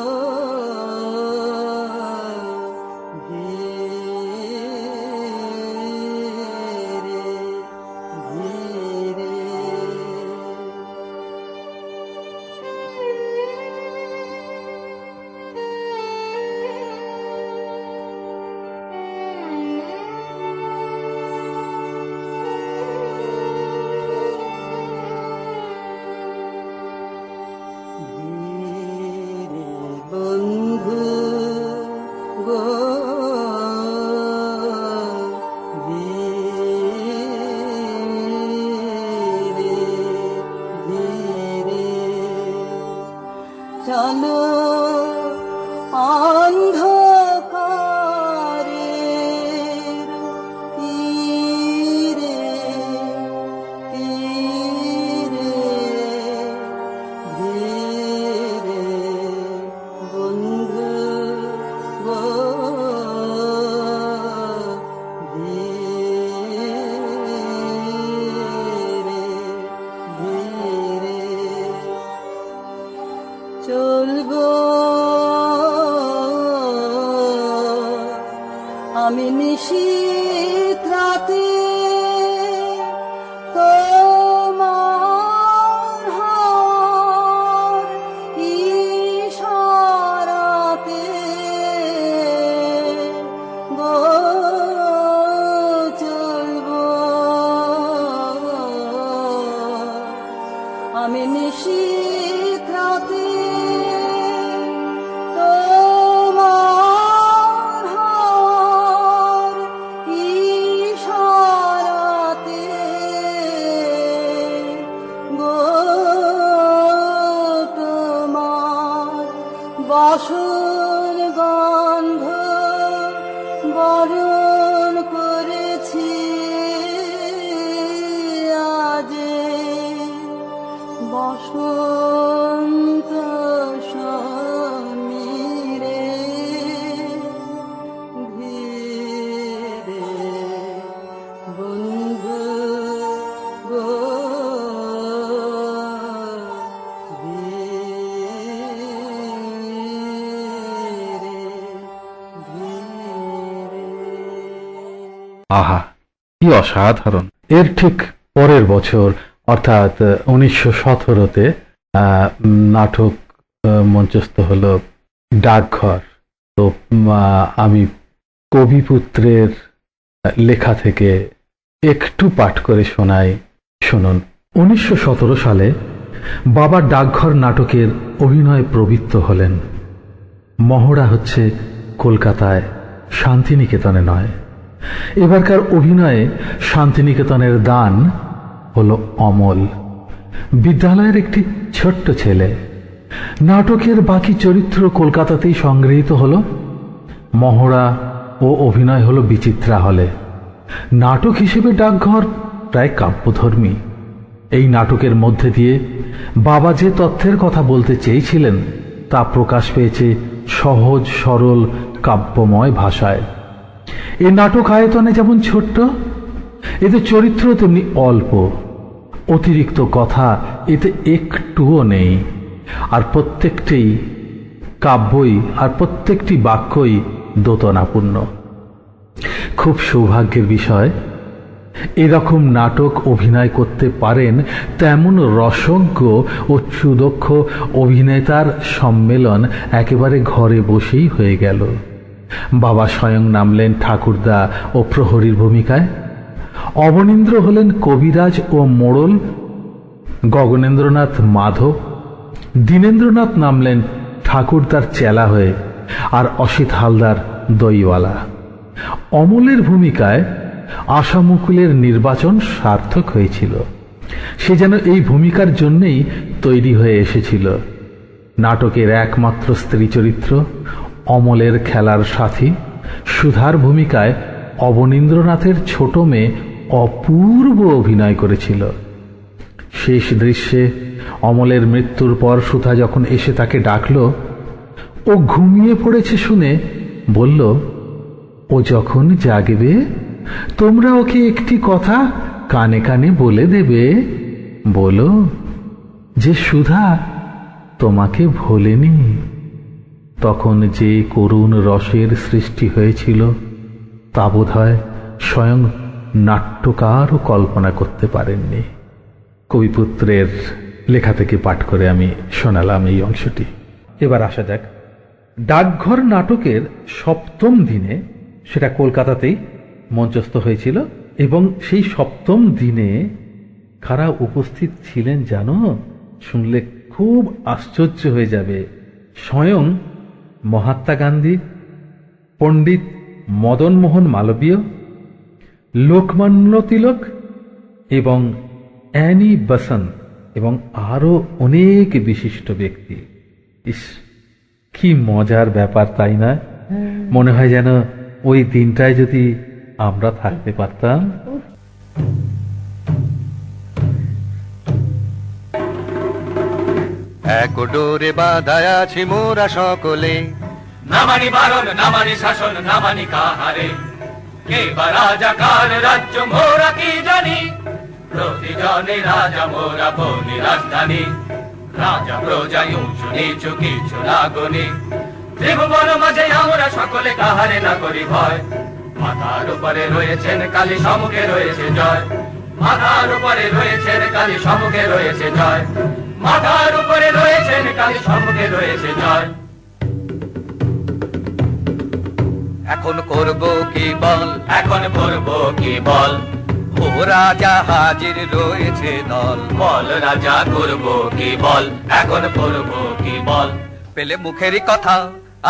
ধীরে ধীরে আমি নিশীথ রাতে তোমার হাওয়ার ইশারাতে গো চলবো। আমি নিশীথ রাতে তোমার হাওয়ার ইশারাতে গো তোমার বাসর গন্ধ বরণ করেছি আজে বসন্ত সমীরে ধীরে বন্ধু গো আহা, কি অসাধারণ! এর ঠিক পরের বছর অর্থাৎ 1917-তে নাটক মঞ্চস্থ হলো ডাকঘর। তো আমি কবিপুত্রের লেখা থেকে একটু পাঠ করে শোনাই, শুনুন। 1917 সালে বাবা ডাকঘর নাটকের অভিনয়ে প্রবৃত্ত হলেন। মহড়া হচ্ছে কলকাতায়, শান্তিনিকেতনে নয়। এবারকার অভিনয়ে শান্তিনিকেতনের দান হলো অমল, বিদ্যালয়ের একটি ছোট্ট ছেলে। নাটকের বাকি চরিত্র কলকাতাতেই সংগৃহীত হলো। মহড়া ও অভিনয় হলো বিচিত্রা হলে। নাটক হিসেবে ডাকঘর প্রায় কাব্যধর্মী। এই নাটকের মধ্যে দিয়ে বাবা যে তথ্যের কথা বলতে চেয়েছিলেন তা প্রকাশ পেয়েছে সহজ সরল কাব্যময় ভাষায়। এই নাটক আয়তনে যেমন ছোট্ট, এতে চরিত্র তেমনি অল্প। অতিরিক্ত কথা এতে একটুও নেই, আর প্রত্যেকটি কাব্যই আর প্রত্যেকটি বাক্যই দোতনাপূর্ণ। খুব সৌভাগ্যের বিষয়, এরকম নাটক অভিনয় করতে পারেন তেমন রসজ্ঞ ও সুদক্ষ অভিনেতার সম্মেলন একেবারে ঘরে বসেই হয়ে গেল। বাবা স্বয়ং নামলেন ঠাকুরদা ও প্রহরীর ভূমিকায়। অবনীন্দ্র হলেন কবিরাজ ও মোড়ল, গগনেন্দ্রনাথ মাধব। দীনেন্দ্রনাথ নামলেন ঠাকুরদার চেলা হয়ে, আর অসিত হালদার দইওয়ালা। অমলের ভূমিকায় আশামুকুলের নির্বাচন সার্থক হয়েছিল। সে যেন এই ভূমিকার জন্যেই তৈরি হয়ে এসেছিল। নাটকের একমাত্র স্ত্রী চরিত্র অমলের খেলার সাথী সুধার ভূমিকায় অবনীন্দ্রনাথের ছোট মেয়ে অপূর্ব অভিনয় করেছিল। শেষ দৃশ্যে অমলের মৃত্যুর পর সুধা যখন এসে তাকে ডাকল, ও ঘুমিয়ে পড়েছে শুনে বলল, ও যখন জাগবে তোমরা ওকে একটি কথা কানে কানে বলে দেবে, বলো যে সুধা তোমাকে ভোলেনি। তখন যে করুণ রসের সৃষ্টি হয়েছিল তা বোধহয় স্বয়ং নাট্যকারও কল্পনা করতে পারেননি। কবিপুত্রের লেখা থেকে পাঠ করে আমি শোনালাম এই অংশটি। এবার আসা যাক ডাকঘর নাটকের সপ্তম দিনে। সেটা কলকাতাতেই মঞ্চস্থ হয়েছিল, এবং সেই সপ্তম দিনে কারা উপস্থিত ছিলেন জানো? শুনলে খুব আশ্চর্য হয়ে যাবে। স্বয়ং মহাত্মা গান্ধী, পণ্ডিত মদন মোহন মালবীয়, লোকমান্য তিলক এবং অ্যানি বসন্ত এবং আরো অনেক বিশিষ্ট ব্যক্তি। ইস, কি মজার ব্যাপার, তাই না? মনে হয় যেন ওই দিনটায় যদি আমরা থাকতে পারতাম। এক ডোরে বাঁধায় আছি মোরা সকলে, নামানি বারণ নামানি শাসন নামানি কাহারে, কে বা রাজা কার রাজ্য মোরা কি জানি, প্রতিজনে রাজা মোরা বনি রাজধানী, রাজা প্রজা উঁচু নিচু কিছু লাগনি, ত্রিভুবন মাঝে আমরা সকলে কাহারে না করি ভয়, মাথার উপরে রয়েছেন কালী, সম্মুখে রয়েছে জয়। মাথার উপরে রয়েছেন কালী, সম্মুখে রয়েছে জয়। মাথার উপরে রয়েছেন কালী, সম্মুখে রয়েছে জয়। এখন করব কি বল, এখন করব কি বল, ও রাজা হাজির রয়েছে দল। বল রাজা করব কি বল, এখন করব কি বল। পেলে মুখেরই কথা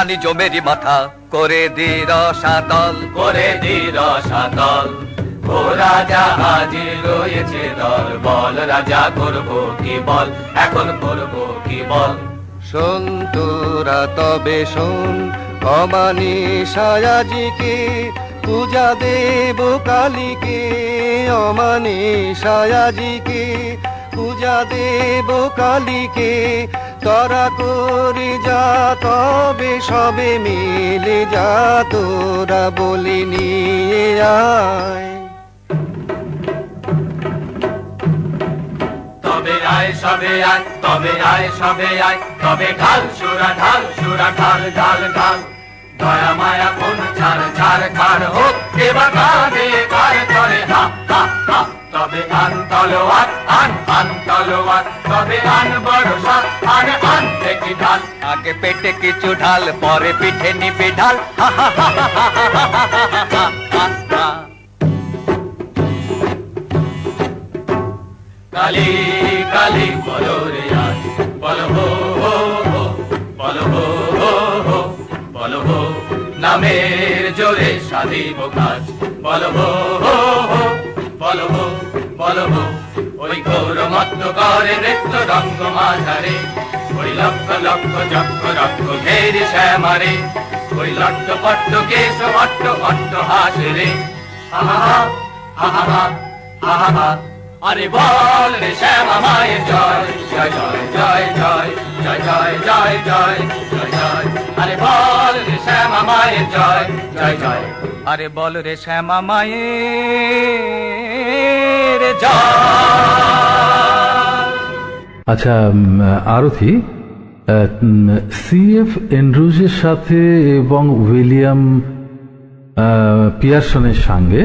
আনি জমেরই মাথা, করে দি রসাতল। করে দি রসাতল, ও রাজা হাজির রয়েছে দল। বল রাজা করব কি বল, এখন করব কি বল। শোন তোরা তবে শোন, অমানিসায়াজিকে পূজা দেব কালীকে, অমানিসায়াজিকে পূজা দেব কালীকে। তোরা করে যা তবে সবে মিলে যা, তোরা বলে নিয়ে আয়। তবে আয় সবে আয়, তবে আয় সবে আয়, তবে ঢাল সুরা ঢাল সুরা ঢাল ঢাল ঢাল। দয়া মায়া কোন ছাড় ছাড় ছাড় হোক, এবার কাঁধে কার করে হা হা হা। তবে আন তলোয়ার, আন তলোয়ার, তবে আন বড় সাপ, আন থেকে ঢাল। আগে পেটে কিছু ঢাল, পরে পিঠে নিবি ঢাল। হা হা হা হা হা হা হা হা হা হা। কালী কালী বলো রে আজ, বলো হো হো হো, বলো হো হো হো, বলো হো। নামের জোরে সাধিব কাজ, বলো হো হো হো, বলো হো বলো হো। ওই গৌরমত্ত করে নৃত্য রঙ্গ মাঝারে, ওই লক্ষ লক্ষ চক্র রক্ষ ঘেরে শ্যামারে। ওই লট্ট পট্ট কেশ অট্ট অট্ট হাসে রে, আহা আহা আহা আহা। আরে বল রে শ্যামা মায়ের জয়, জয় জয় জয় জয় জয় জয় জয় জয় জয় জয়। আরে বল রে শ্যামা মায়ের জয়, জয় জয়। আরে বল রে শ্যামা মায়ের জয়। আচ্ছা আরতি, সিএফ এন্ড্রুজের সাথে এবং উইলিয়াম পিয়ারসনের সঙ্গে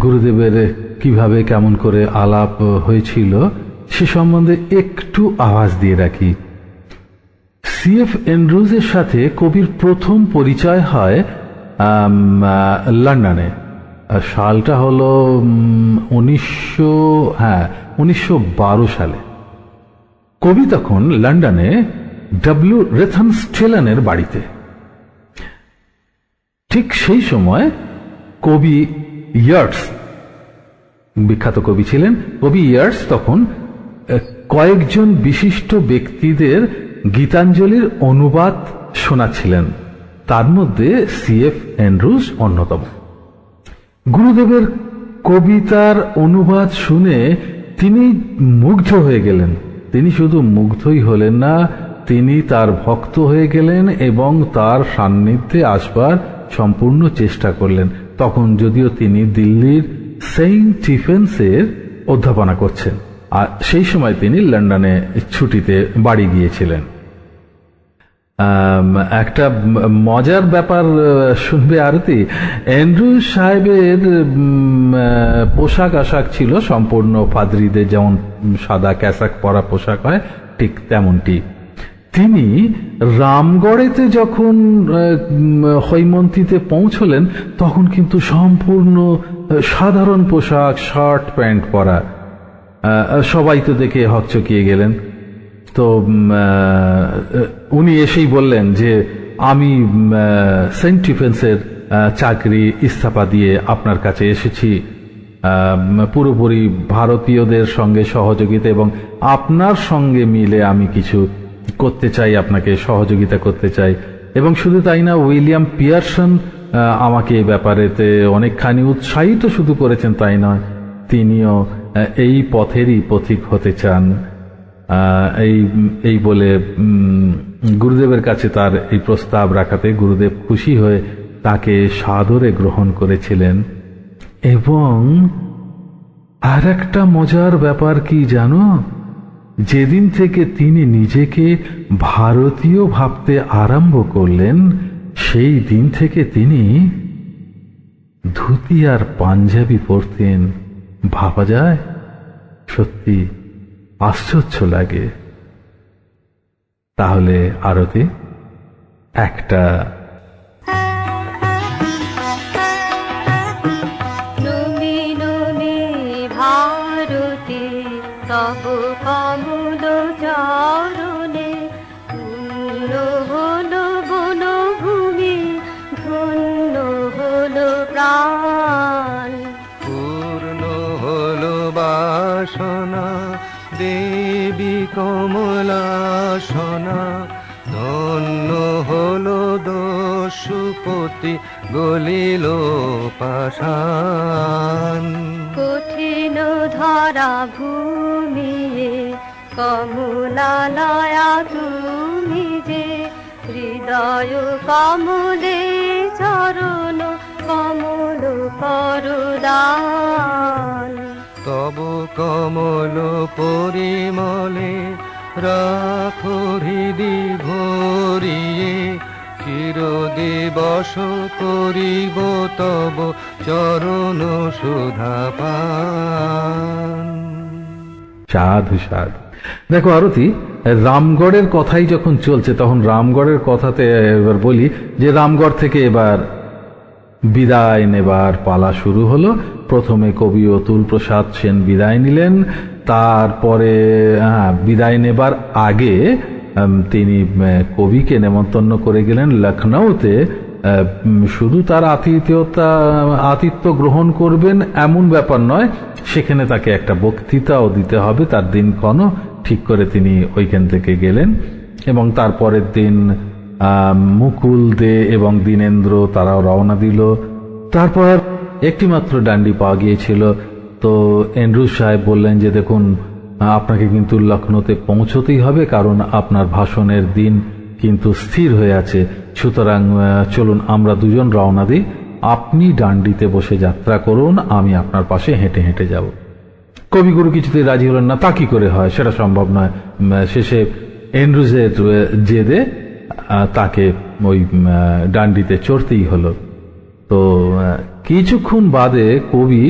গুরুদেবের কিভাবে কেমন করে আলাপ হয়েছিল সে সম্বন্ধে একটু আভাস দিয়ে রাখি। সিএফ এন্ড্রুজের সাথে কবির প্রথম পরিচয় হয় লন্ডনে। সালটা হলো 1912 সালে। কবি তখন লন্ডনে ডব্লিউ রেথন স্টেলনের বাড়িতে। ঠিক সেই সময় কবি ইয়ার্স, বিখ্যাত কবি ছিলেন, কবি ইয়ার্স তখন কয়েকজন বিশিষ্ট ব্যক্তিদের গীতাঞ্জলির অনুবাদ শোনাচ্ছিলেন, তার মধ্যে সিএফ এন্ড্রুজ অন্যতম। গুরুদেবের কবিতার অনুবাদ শুনে তিনি মুগ্ধ হয়ে গেলেন। তিনি শুধু মুগ্ধই হলেন না, তিনি তার ভক্ত হয়ে গেলেন এবং তার সান্নিধ্যে আসবার সম্পূর্ণ চেষ্টা করলেন। তখন যদিও তিনি দিল্লির সেন্ট স্টিফেন্সের অধ্যাপনা করছেন, আর সেই সময় তিনি লন্ডনে ছুটিতে বাড়ি গিয়েছিলেন। একটা মজার ব্যাপার শুনবে আরতি। অ্যান্ড্রুজ সাহেবের পোশাক আশাক ছিল সম্পূর্ণ পাদ্রীদের যেমন সাদা ক্যাসাক পরা পোশাক হয়, ঠিক তেমনটি। তিনি রামগড়েতে যখন হৈমন্তীতে পৌঁছলেন তখন কিন্তু সম্পূর্ণ সাধারণ পোশাক, শার্ট প্যান্ট পরা। সবাই তো দেখে হকচকিয়ে গেলেন। তো উনি এসেই বললেন যে আমি সেন্ট স্টিফেন্সের চাকরি ইস্তফা দিয়ে আপনার কাছে এসেছি, পুরোপুরি ভারতীয়দের সঙ্গে সহযোগিতা এবং আপনার সঙ্গে মিলে আমি কিছু করতে চাই, আপনাকে সহযোগিতা করতে চাই। এবং শুধু তাই না, উইলিয়াম পিয়ারসন আমাকে এই ব্যাপারেতে অনেকখানি উৎসাহিত শুধু করেছেন তাই নয়, তিনিও এই পথেরই পথিক হতে চান। এই বলে গুরুদেবের কাছে তার এই প্রস্তাব রাখাতে গুরুদেব খুশি হয়ে তাকে সাদরে গ্রহণ করেছিলেন। এবং আর একটা মজার ব্যাপার কি জানো, যেদিন থেকে তিনি নিজেকে ভারতীয় ভাবতে আরম্ভ করলেন সেই দিন থেকে তিনি ধুতি আর পাঞ্জাবি পরতেন, ভাবা যায়? সত্যি আশ্চর্য লাগে। তাহলে আরতি একটা নমি নমি ভারতে তব কমল চরণে পূর্ণ হলো বনভূমি, ধন্য হলো প্রাণ। পূর্ণ হলো বাসনা দেবী কমলাসনা, ধন্য হলো দস্যুপতি গলিল পাষাণ। কঠিন ধরা ভূমি কমলালয়া তুমি যে, হৃদয় কমলে চরণ কমল করুদান। তব কমল পরিমলে রাখো হৃদি ভরিয়ে, চিরদিবস করিব তব চরণ সুধা পান। সাধু সাধু। দেখো আরতি, রামগড়ের কথাই যখন চলছে তখন রামগড়ের কথাতে এবার বলি যে রামগড় থেকে এবার বিদায় নেবার পালা শুরু হলো। প্রথমে কবি অতুল প্রসাদ সেন বিদায় নিলেন, তারপরে বিদায় নেবার আগে তিনি কবিকে নেমন্তন্ন করে গেলেন লখনৌতে। শুধু তার আতিথ্য গ্রহণ করবেন এমন ব্যাপার নয়, সেখানে তাকে একটা বক্তৃতাও দিতে হবে। তার দিনক্ষণও ঠিক করে তিনি ওইখান থেকে গেলেন এবং তারপরের দিন মুকুল দে এবং দীনেন্দ্র তারাও রওনা দিল। তারপর একটি মাত্র ডান্ডি পাওয়া গিয়েছিল। তো এন্ড্রু সাহেব বললেন যে দেখুন, আপনাকে কিন্তু লখনৌতে পৌঁছতেই হবে, কারণ আপনার ভাষণের দিন কিন্তু স্থির হয়ে আছে। সুতরাং চলুন আমরা দুজন রওনা দিই, আপনি ডান্ডিতে বসে যাত্রা করুন, আমি আপনার পাশে হেঁটে হেঁটে যাব। কবিগুরু কিছুতেই রাজি হলেন না। তা কি করে হয়, সেটা সম্ভব নয়। শেষে এন্ড্রুজের জেদে তাকে ওই ডান্ডিতে চড়তেই হলো। তো কিছুক্ষণ বাদে কবি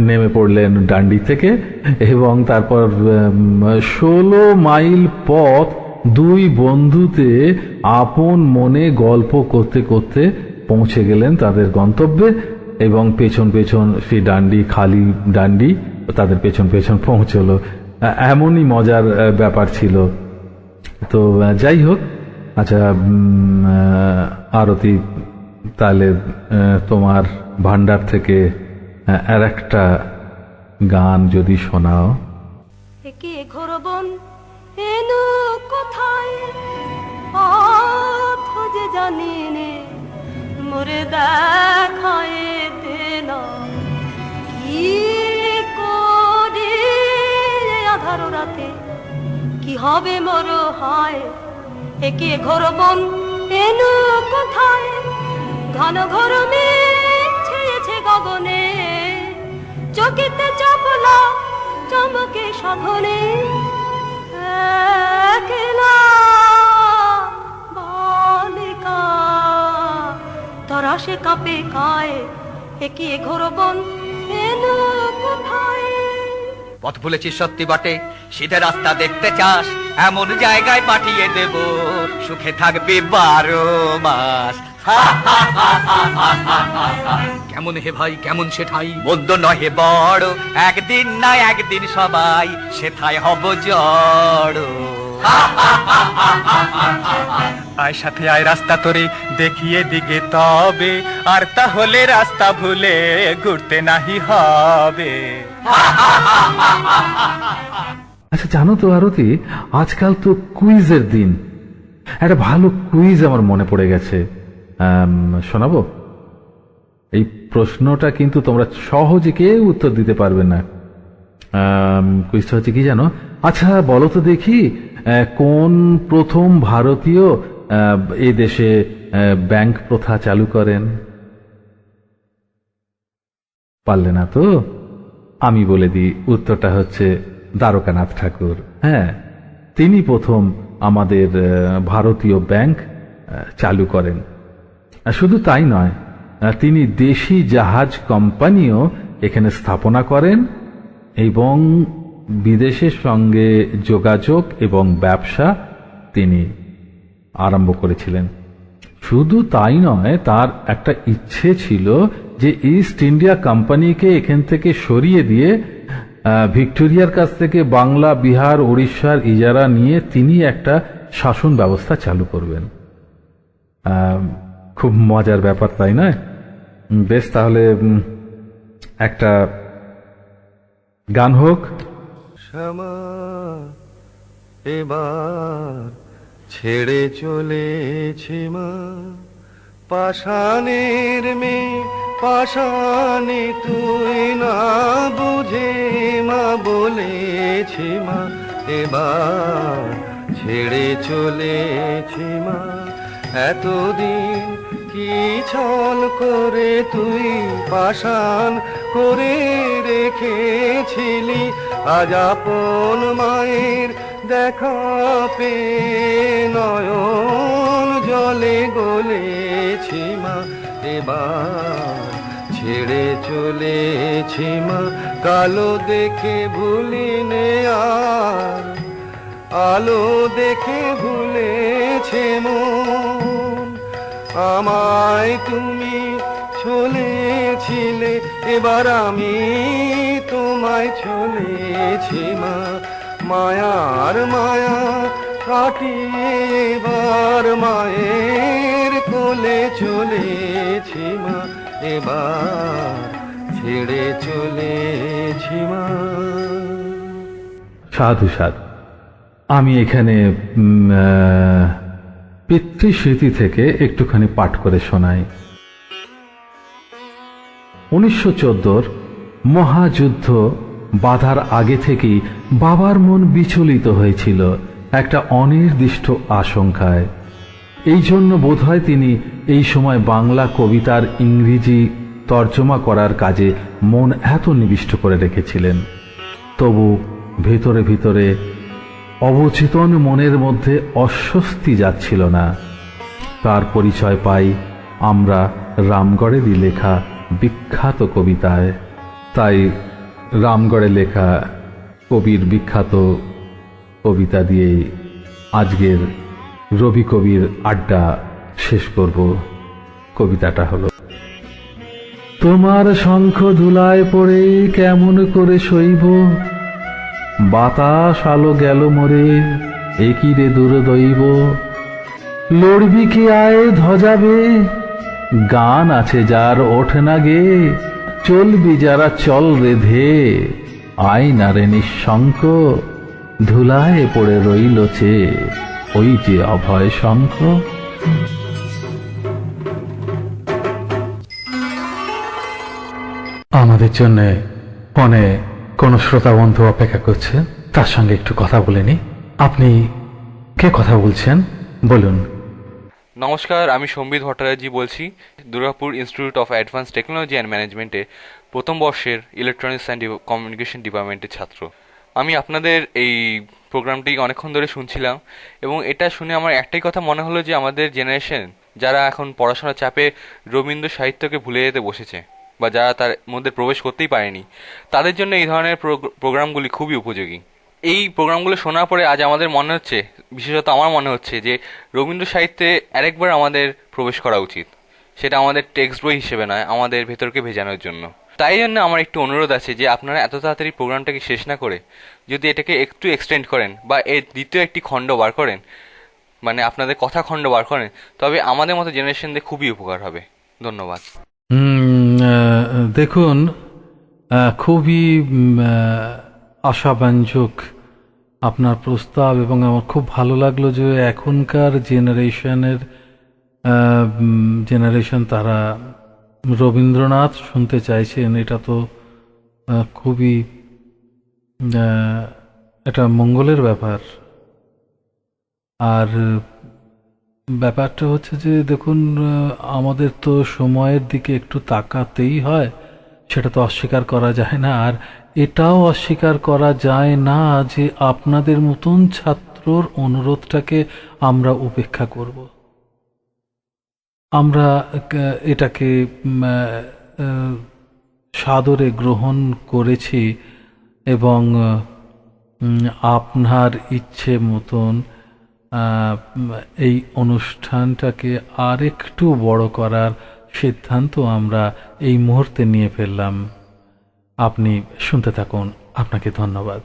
নেমে পড়লেন ডান্ডি থেকে এবং তারপর 16 মাইল পথ দুই বন্ধুতে আপন মনে গল্প করতে করতে পৌঁছে গেলেন তাদের গন্তব্যে এবং পেছন পেছন সেই ডান্ডি, খালি ডান্ডি তাদের পেছন পেছন পৌঁছলো। এমনই মজার ব্যাপার ছিল। তো যাই হোক, আচ্ছা আরতি, তাহলে তোমার ভান্ডার থেকে আর একটা গান যদি শোনাও। একে ঘোরবন এনু কোথায় পথ যে জানি নে, মোরে দেখায় দেনা কি করে আধার রাতে কি হবে মোর হায়। একে ঘোরবন এনু কোথায় ঘন ঘোর মেঘ ছেয়েছে গগনে, চকিতে চপলা চমকে সাধনে, একলা বালিকা তরা সে কাঁপে কায়। একে ঘোরবন এনু কোথায়। পথ ভুলেছিস সত্যি বটে, সিধে রাস্তা দেখতে চাস, এমন জায়গায় পাঠিয়ে দেব সুখে থাকবি 12 মাস। কেমন হে ভাই, কেমন সেঠাই? মন্দ নহে বড়, একদিন না একদিন সবাই সেথায় হব জড়। আয় সাথে আয় রাস্তা তোরে দেখিয়ে দিকে তবে, আর তাহলে রাস্তা ভুলে ঘুরতে নাহি হবে। আচ্ছা জানো তো আরতি, আজকাল তো কুইজের দিন। একটা ভালো কুইজ আমার মনে পড়ে গেছে, শোনাবো? এই প্রশ্নটা কিন্তু তোমরা সহজে কেউ উত্তর দিতে পারবে না। কুইজটা হচ্ছে কি জানো? আচ্ছা বলো তো দেখি, কোন প্রথম ভারতীয় এই দেশে ব্যাংক প্রথা চালু করেন? পারলে না তো? আমি বলে দিই, উত্তরটা হচ্ছে দ্বারকানাথ ঠাকুর। হ্যাঁ, তিনি প্রথম আমাদের ভারতীয় ব্যাংক চালু করেন। শুধু তাই নয়, তিনি দেশি জাহাজ কোম্পানিও এখানে স্থাপনা করেন এবং বিদেশের সঙ্গে যোগাযোগ এবং ব্যবসা তিনি আরম্ভ করেছিলেন। শুধু তাই নয়, তার একটা ইচ্ছে ছিল যে ইস্ট ইন্ডিয়া কোম্পানিকে এখান থেকে সরিয়ে দিয়ে ভিক্টোরিয়ার কাছ থেকে বাংলা, বিহার, উড়িষ্যার ইজারা নিয়ে তিনি একটা শাসন ব্যবস্থা চালু করবেন। খুব মজার ব্যাপার, তাই নয়? বেশ, তাহলে একটা গান হোক। শ্যামা এবার ছেড়ে চলেছে মা, পাষাণের মেয়ে পাষাণে তুই না বুঝে মা বলেছে মা, এবার ছেড়ে চলেছে মা। এতদিন কি ছল করে তুই পাষাণ করে রেখেছিলি, আজ আপন মায়ের দেখা পেয়ে নয়ন জলে গলেছি মা, এবার ছেড়ে চলেছি মা। কালো দেখে ভুলিনে আর আলো দেখে ভুলেছে মন, আমায় তুমি চলেছিলে এবার আমি তোমায় চলেছি মা। মায়ার মায়া কাটিয়ে এবার মায়ের কোলে চলেছি মা, এবার ছেড়ে চলেছি মা। সাধু সাধু। আমি এখানে পিতৃস্মৃতি থেকে একটুখানি পাঠ করে শোনাই। 1914 মহাযুদ্ধ বাধার আগে থেকেই বাবার মন বিচলিত হয়েছিল একটা অনির্দিষ্ট আশঙ্কায়। এই জন্য বোধহয় তিনি এই সময় বাংলা কবিতার ইংরেজি তর্জমা করার কাজে মন এত নিবিষ্ট করে রেখেছিলেন। তবু ভেতরে ভিতরে অবচেতন মনের মধ্যে অস্বস্তি যাচ্ছিল না। তার পরিচয় পাই আমরা রামগড়েরই লেখা বিখ্যাত কবিতায়। তাই রামগড়ে লেখা কবির বিখ্যাত কবিতা দিয়ে আজকের রবি কবির আড্ডা শেষ করব। কবিতাটা হলো: তোমার শঙ্খ ধুলায় পড়ে কেমন করে সইব, বাতাস আলো গেল মরে একই রে দুর্দৈব, লড়বি কি আয় ধ্বজাবে, গান আছে যার ওঠ না গে, চলবি যারা চল রেধে, আয় না রে নিঃশঙ্ক, ধুলায় পড়ে রইল চে ওই যে অভয় শঙ্খ। আমাদের জন্য ফোনে কোন শ্রোতা বন্ধু অপেক্ষা করছে, তার সঙ্গে একটু কথা বলে নি। আপনি কে কথা বলছেন বলুন? নমস্কার, আমি সম্বিত ভট্টাচার্য বলছি, Durgapur institute of advance technology and ম্যানেজমেন্টে প্রথম বর্ষের ইলেকট্রনিক্স অ্যান্ড কমিউনিকেশন ডিপার্টমেন্টের ছাত্র। আমি আপনাদের এই প্রোগ্রামটি অনেকক্ষণ ধরে শুনছিলাম এবং এটা শুনে আমার একটাই কথা মনে হলো যে আমাদের জেনারেশন যারা এখন পড়াশোনার চাপে রবীন্দ্র সাহিত্যকে ভুলে যেতে বসেছে বা যারা তার মধ্যে প্রবেশ করতেই পারেনি, তাদের জন্য এই ধরনের প্রোগ্রামগুলি খুবই উপযোগী। এই প্রোগ্রামগুলো শোনার পরে আজ আমাদের মনে হচ্ছে, বিশেষত আমার মনে হচ্ছে, যে রবীন্দ্র সাহিত্যে আরেকবার আমাদের প্রবেশ করা উচিত। সেটা আমাদের টেক্সট বই হিসেবে নয়, আমাদের ভেতরকে ভেজানোর জন্য। তাই জন্য আমার একটু অনুরোধ আছে যে আপনারা এত তাড়াতাড়ি প্রোগ্রামটাকে শেষ না করে যদি এটাকে একটু এক্সটেন্ড করেন বা এর দ্বিতীয় একটি খণ্ড বার করেন, মানে আপনাদের কথা খণ্ড বার করেন, তবে আমাদের মতো জেনারেশনদের খুবই উপকার হবে। ধন্যবাদ। দেখুন, খুবই আশাব্যঞ্জক আপনার প্রস্তাব এবং আমার খুব ভালো লাগলো যে এখনকার জেনারেশন তারা রবীন্দ্রনাথ শুনতে চাইছেন। এটা তো খুবই এটা মঙ্গলের ব্যাপার। আর ব্যাপারটা হচ্ছে যে দেখুন, আমাদের তো সময়ের দিকে একটু তাকাতেই হয়, সেটা তো অস্বীকার করা যায় না। আর এটাও অস্বীকার করা যায় না যে আপনাদের মতন ছাত্রর অনুরোধটাকে আমরা উপেক্ষা করব। আমরা এটাকে সাদরে গ্রহণ করেছি এবং আপনার ইচ্ছে মতন এই অনুষ্ঠানটাকে আর একটু বড় করার সিদ্ধান্ত আমরা এই মুহূর্তে নিয়ে ফেললাম। আপনি শুনতে থাকুন। আপনাকে ধন্যবাদ।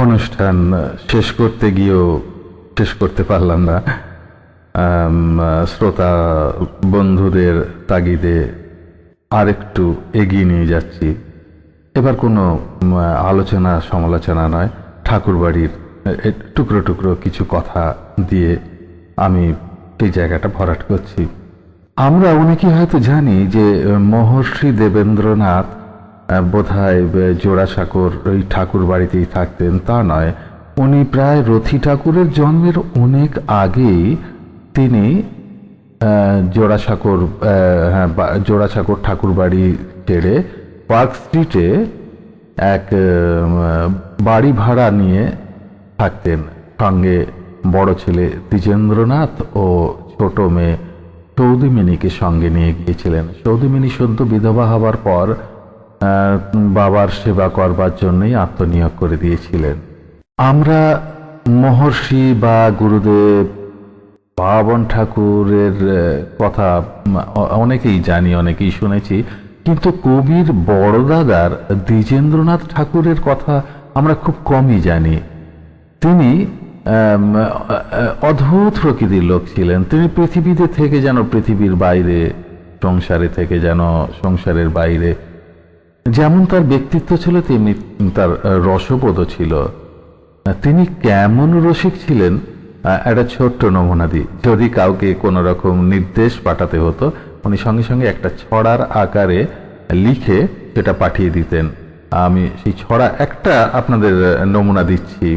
অনুষ্ঠান শেষ করতে গিয়েও শেষ করতে পারলাম না। শ্রোতা বন্ধুদের তাগিদে আরেকটু এগিয়ে নিয়ে যাচ্ছি। এবার কোনো আলোচনা সমালোচনা নয়, ঠাকুরবাড়ির টুকরো টুকরো কিছু কথা দিয়ে আমি এই জায়গাটা ভরাট করছি। আমরা অনেকেই হয়তো জানি যে মহর্ষি দেবেন্দ্রনাথ বোধহয় জোড়াসাঁকোর ওই ঠাকুর বাড়িতেই থাকতেন, তা নয়। উনি প্রায় রথী ঠাকুরের জন্মের অনেক আগেই তিনি জোড়াসাঁকোর ঠাকুর বাড়ি ছেড়ে পার্ক স্ট্রিটে এক বাড়ি ভাড়া নিয়ে থাকতেন। সঙ্গে বড় ছেলে দ্বিজেন্দ্রনাথ ও ছোট মেয়ে সৌদামিনীকে সঙ্গে নিয়ে গিয়েছিলেন। সৌদামিনী সদ্য বিধবা হবার পর বাবার সেবা করবার জন্যই আত্মনিয়োগ করে দিয়েছিলেন। আমরা মহর্ষি বা গুরুদেব বাবন ঠাকুরের কথা অনেকেই জানি, অনেকেই শুনেছি, কিন্তু কবির বড় দাদার দ্বিজেন্দ্রনাথ ঠাকুরের কথা আমরা খুব কমই জানি। তিনি অদ্ভুত প্রকৃতির লোক ছিলেন। তিনি পৃথিবীতে থেকে যেন পৃথিবীর বাইরে, সংসারে থেকে যেন সংসারের বাইরে। যেমন তার ব্যক্তিত্ব ছিল তেমনি তার রসবোধ ছিল। তিনি কেমন রসিক ছিলেন একটা ছোট্ট নমুনা দিই। যদি কাউকে কোনো রকম নির্দেশ পাঠাতে হতো, উনি সঙ্গে সঙ্গে একটা ছড়ার আকারে লিখে সেটা পাঠিয়ে দিতেন। আমি সেই ছড়া একটা আপনাদের নমুনা দিচ্ছি।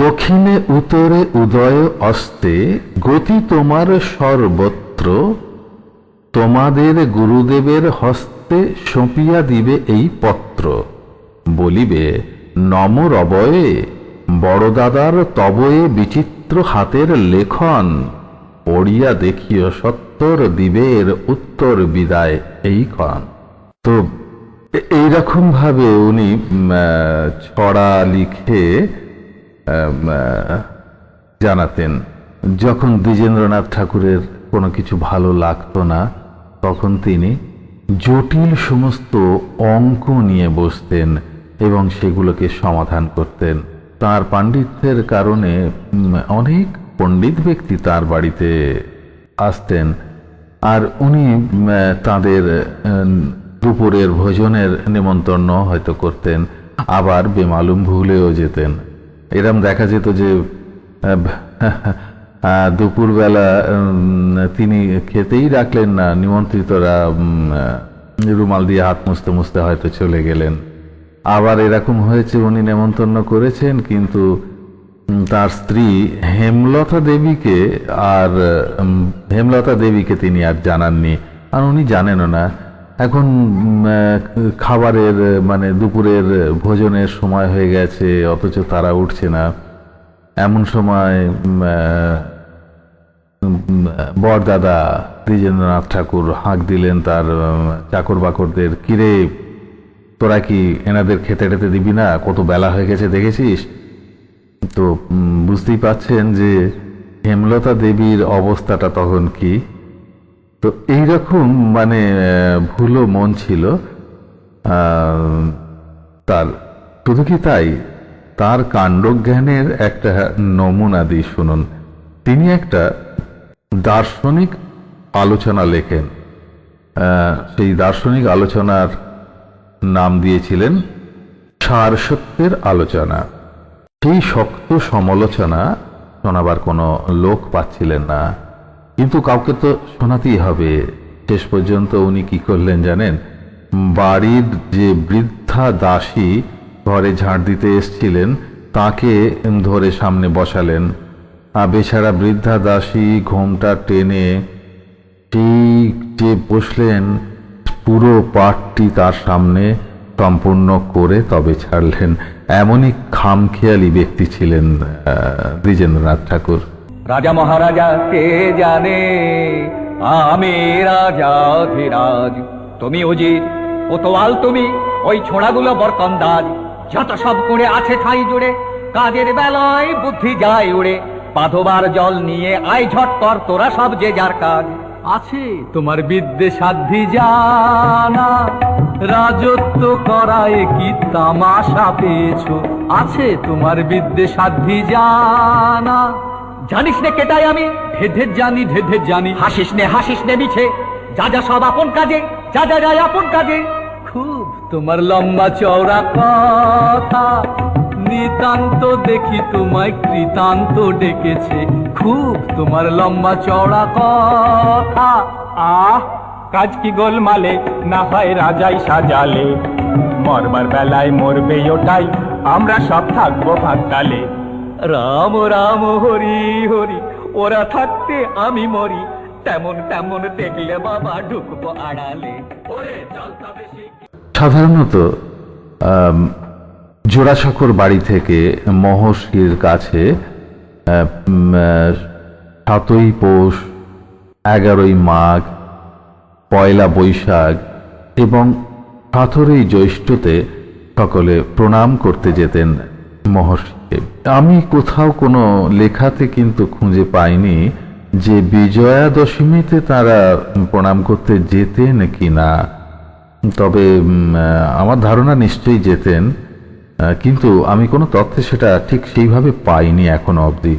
দক্ষিণে উত্তরে উদয় অস্তে গতি তোমার সর্বত্র, তোমাদের গুরুদেবের হস্তে সঁপিয়া দিবে এই পত্র। বলিবে নম রবয়ে বড়দাদার তবয়ে বিচিত্র হাতের লেখন, পড়িয়া দেখিও সত্তর দিবের উত্তর বিদায় এইক্ষণ। তো এইরকম ভাবে উনি ছড়া লিখে জানাতেন। যখন দ্বিজেন্দ্রনাথ ঠাকুরের কোনো কিছু ভালো লাগতো না, তখন তিনি জটিল সমস্ত অঙ্ক নিয়ে বসতেন এবং সেগুলোকে সমাধান করতেন। তার পাণ্ডিত্যের কারণে অনেক পণ্ডিত ব্যক্তি তার বাড়িতে আসতেন, আর উনি তাদের দুপুরের ভোজনের নেমন্তন্ন হয়তো করতেন, আবার বেমালুম ভুলেও যেতেন। এরম দেখা যেত যে দুপুরবেলা তিনি খেতেই রাখলেন না, নিমন্ত্রিতরা রুমাল দিয়ে হাত মুছতে মুছতে হয়তো চলে গেলেন। আবার এরকম হয়েছে উনি নেমন্তন্ন করেছেন, কিন্তু তার স্ত্রী হেমলতা দেবীকে তিনি আর জানাননি, আর উনি জানেনও না। এখন খাবারের মানে দুপুরের ভোজনের সময় হয়ে গেছে, অথচ তারা উঠছে না। এমন সময় বরদাদা দ্বিজেন্দ্রনাথ ঠাকুর হাঁক দিলেন তার চাকর বাকরদের, কিরে তোরা কি এনাদের খেতে টেতে দিবি না? কত বেলা হয়ে গেছে দেখেছিস তো। বুঝতেই পাচ্ছেন যে হেমলতা দেবীর অবস্থাটা তখন কি। তো এইরকম মানে ভুলো মন ছিল তার। শুধু কি তাই, তার কাণ্ডজ্ঞানের একটা নমুনা দিই শুনুন। তিনি একটা দার্শনিক আলোচনা লেখেন, সেই দার্শনিক আলোচনার নাম দিয়েছিলেন সারসত্যের আলোচনা। সেই শক্ত সমালোচনা শোনাবার কোনো লোক পাচ্ছিলেন না, কিন্তু কাউকে তো শোনাতেই হবে। শেষ পর্যন্ত উনি কি করলেন জানেন? বাড়ির যে বৃদ্ধা দাসী ঘরে ঝাড় দিতে এসছিলেন তাকে ধরে সামনে বসালেন। বেচারা বৃদ্ধা দাসী ঘোমটা টেনে ঠিক যে বসলেন, পুরো পাঠটি তার সামনে সম্পূর্ণ করে তবে ছাড়লেন। এমনই খামখেয়ালি ব্যক্তি ছিলেন দ্বিজেন্দ্রনাথ ঠাকুর। রাজা মহারাজা কে জানে, আমি রাজাধিরাজ, তুমি উজির কোতোয়াল, তুমি ওই ছোড়াগুলো বরকন্দাজ। যত সব করে আছে ঠাই জুড়ে, কাজের বেলায় বুদ্ধি যায় উড়ে। বাঁধবার জল নিয়ে আয় ঝটকর, তোরা সব যে যার কাজ। আছে তোমার বিদ্যে সাধ্যি জানা, রাজত্ব করায় কি তামাশা পেয়েছো? আছে তোমার বিদ্যে সাধ্যি জানা। জানিস নে কেটাই আমি, ঢেঢে জানি, ঢেঢে জানি। হাসিস নে মিছে, যা যা সব আপন কাজে, যা যা যায় আপন কাজে। খুব তোমার লম্বা চওড়া কথা, নিতান্ত দেখি তোমায় কৃতান্ত ডেকেছে। খুব তোমার লম্বা চওড়া কথা। কাজ কি গোলমালে, না হয় রাজাই সাজালে। মরবার বেলায় মরবে ওটাই, আমরা সব থাকবো ভাগতালে। রাম রাম হরি হরি, ওরা থাকতে আমি মরি। তেমন তেমন দেখলে বাবা ঢুকবো আড়ালে। সাধারণত জোড়াসাঁকোর বাড়ি থেকে মহর্ষির কাছে 7ই পৌষ, 11ই মাঘ, 1লা বৈশাখ এবং 18ই জ্যৈষ্ঠতে সকলে প্রণাম করতে যেতেন মহর্ষিকে। আমি কোথাও কোনো লেখাতে কিন্তু খুঁজে পাইনি যে বিজয়া দশমীতে তারা প্রণাম করতে যেতেন কি না। তবে আমার ধারণা নিশ্চয়ই যেতেন, কিন্তু আমি কোনো তথ্যে সেটা ঠিক সেইভাবে পাইনি এখনো অবধি।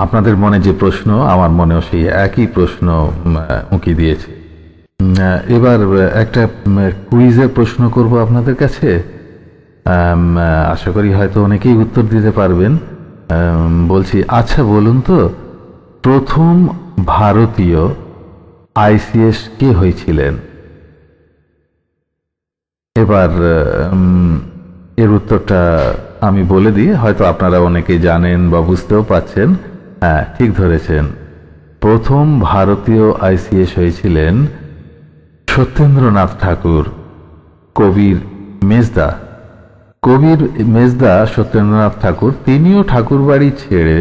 আপনাদের মনে যে প্রশ্ন, আমার মনেও সেই একই প্রশ্ন উঁকি দিয়েছে। এবার একটা কুইজের প্রশ্ন করব আপনাদের কাছে। আশা করি হয়তো অনেকেই উত্তর দিতে পারবেন। বলছি, আচ্ছা বলুন তো, প্রথম ভারতীয় আইসিএস কে হয়েছিলেন? এবার এর উত্তরটা আমি বলে দিই, হয়তো আপনারা অনেকেই জানেন বা বুঝতেও পাচ্ছেন। হ্যাঁ, ঠিক ধরেছেন। প্রথম ভারতীয় আইসিএস হয়েছিলেন সত্যেন্দ্রনাথ ঠাকুর, কবির মেজদা। কবির মেজদা সত্যেন্দ্রনাথ ঠাকুর, তিনিও ঠাকুর বাড়ি ছেড়ে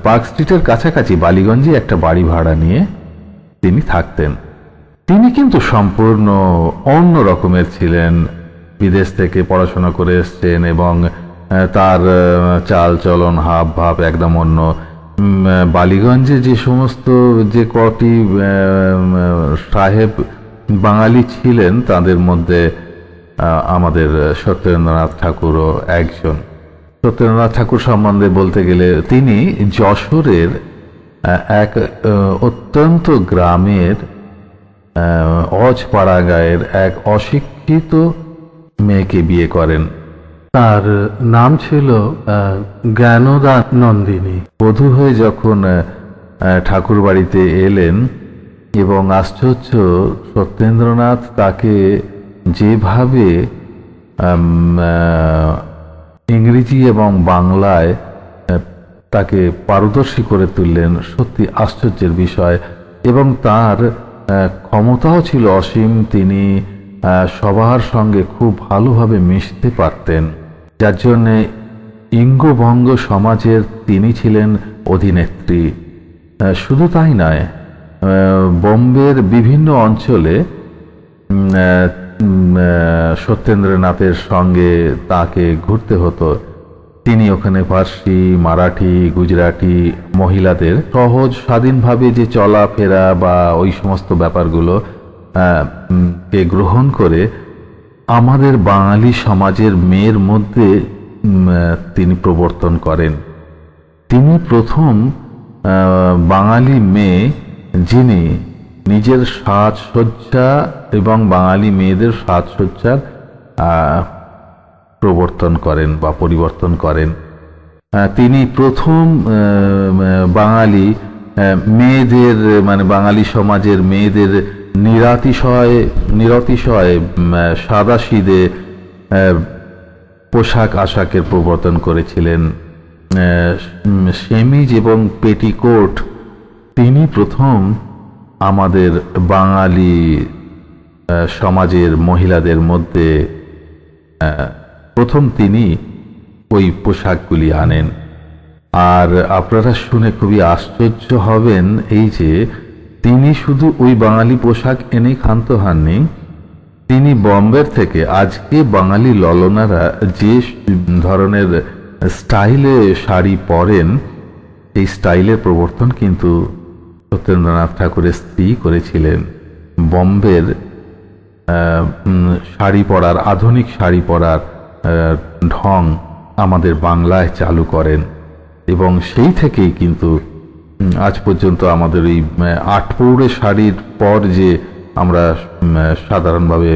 পার্ক স্ট্রিটের কাছাকাছি বালিগঞ্জে একটা বাড়ি ভাড়া নিয়ে তিনি থাকতেন। তিনি কিন্তু সম্পূর্ণ অন্য রকমের ছিলেন। বিদেশ থেকে পড়াশোনা করে এসছেন এবং তার চাল চলন হাব ভাব একদম অন্য। বালিগঞ্জে যে সমস্ত যে কটি সাহেব বাঙালি ছিলেন তাদের মধ্যে আমাদের সত্যেন্দ্রনাথ ঠাকুরও একজন। সত্যেন্দ্রনাথ ঠাকুর সম্বন্ধে বলতে গেলে, তিনি যশোরের এক অত্যন্ত গ্রামের অজপাড়া গায়ের এক অশিক্ষিত মেয়েকে বিয়ে করেন। তার নাম ছিল জ্ঞানদা নন্দিনী। বধূ হয়ে যখন ঠাকুর বাড়িতে এলেন এবং আশ্চর্য, সত্যেন্দ্রনাথ তাকে যেভাবে ইংরেজি এবং বাংলায় তাকে পারদর্শী করে তুললেন, সত্যি আশ্চর্যের বিষয়। এবং তার ক্ষমতাও ছিল অসীম। তিনি সবার সঙ্গে খুব ভালোভাবে মিশতে পারতেন, যার জন্যে ইঙ্গভঙ্গ সমাজের তিনি ছিলেন অধিনেত্রী। শুধু তাই নয়, বোম্বের বিভিন্ন অঞ্চলে সত্যেন্দ্রনাথের সঙ্গে তাকে ঘুরতে হতো। তিনি ওখানে ফার্সি, মারাঠি, গুজরাটি মহিলাদের সহজ স্বাধীনভাবে যে চলাফেরা বা ওই সমস্ত ব্যাপারগুলো কে গ্রহণ করে আমাদের বাঙালি সমাজের মেয়ের মধ্যে তিনি প্রবর্তন করেন। তিনি প্রথম বাঙালি মেয়ে যিনি নিজের সাজসজ্জা এবং বাঙালি মেয়েদের সাজসজ্জার প্রবর্তন করেন বা পরিবর্তন করেন। তিনি প্রথম বাঙালি মেয়েদের মানে বাঙালি সমাজের মেয়েদের নিরতিশয় সাদাসিধে পোশাক আশাকের প্রবর্তন করেছিলেন। সেমিজ এবং পেটিকোট তিনি প্রথম আমাদের বাঙালি সমাজের মহিলাদের মধ্যে প্রথম তিনি ওই পোশাকগুলি আনেন। আর আপনারা শুনে খুবই আশ্চর্য হবেন এই যে তিনি শুধু ওই বাঙালি পোশাক এনে ক্ষান্ত হননি, তিনি বম্বের থেকে আজকে বাঙালি ললনারা যে ধরনের স্টাইলে শাড়ি পরেন এই স্টাইলের প্রবর্তন কিন্তু সত্যেন্দ্রনাথ ঠাকুরের স্ত্রী করেছিলেন। বম্বের শাড়ি পরার, আধুনিক শাড়ি পরার ঢং আমাদের বাংলায় চালু করেন এবং সেই থেকেই কিন্তু আজ পর্যন্ত আমাদের এই আটপৌরে শাড়ির পর যে আমরা সাধারণভাবে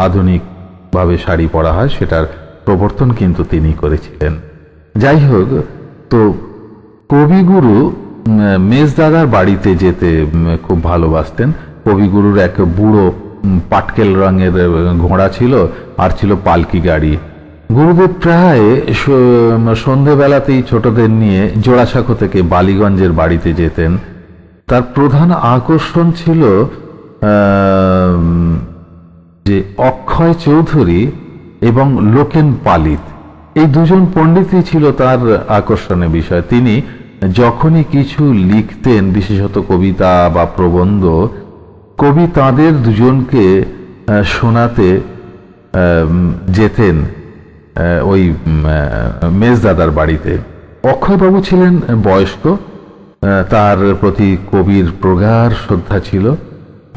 আধুনিকভাবে শাড়ি পরা হয় সেটার প্রবর্তন কিন্তু তিনি করেছিলেন। যাই হোক, তো কবিগুরু মেজদাদার বাড়িতে যেতে খুব ভালোবাসতেন। কবিগুরুর এক বুড়ো পাটকেল রঙের ঘোড়া ছিল আর ছিল পালকি গাড়ি। গুরুদেব প্রায় সন্ধেবেলাতেই ছোটদের নিয়ে জোড়াসাঁকো থেকে বালিগঞ্জের বাড়িতে যেতেন। তার প্রধান আকর্ষণ ছিল যে অক্ষয় চৌধুরী এবং লোকেন পালিত, এই দুজন পণ্ডিতই ছিল তার আকর্ষণের বিষয়। তিনি যখনই কিছু লিখতেন, বিশেষত কবিতা বা প্রবন্ধ, কবি তাঁদের দুজনকে শোনাতে যেতেন ওই মেজদাদার বাড়িতে। অক্ষয়বাবু ছিলেন বয়স্ক, তার প্রতি কবির প্রগাঢ় শ্রদ্ধা ছিল।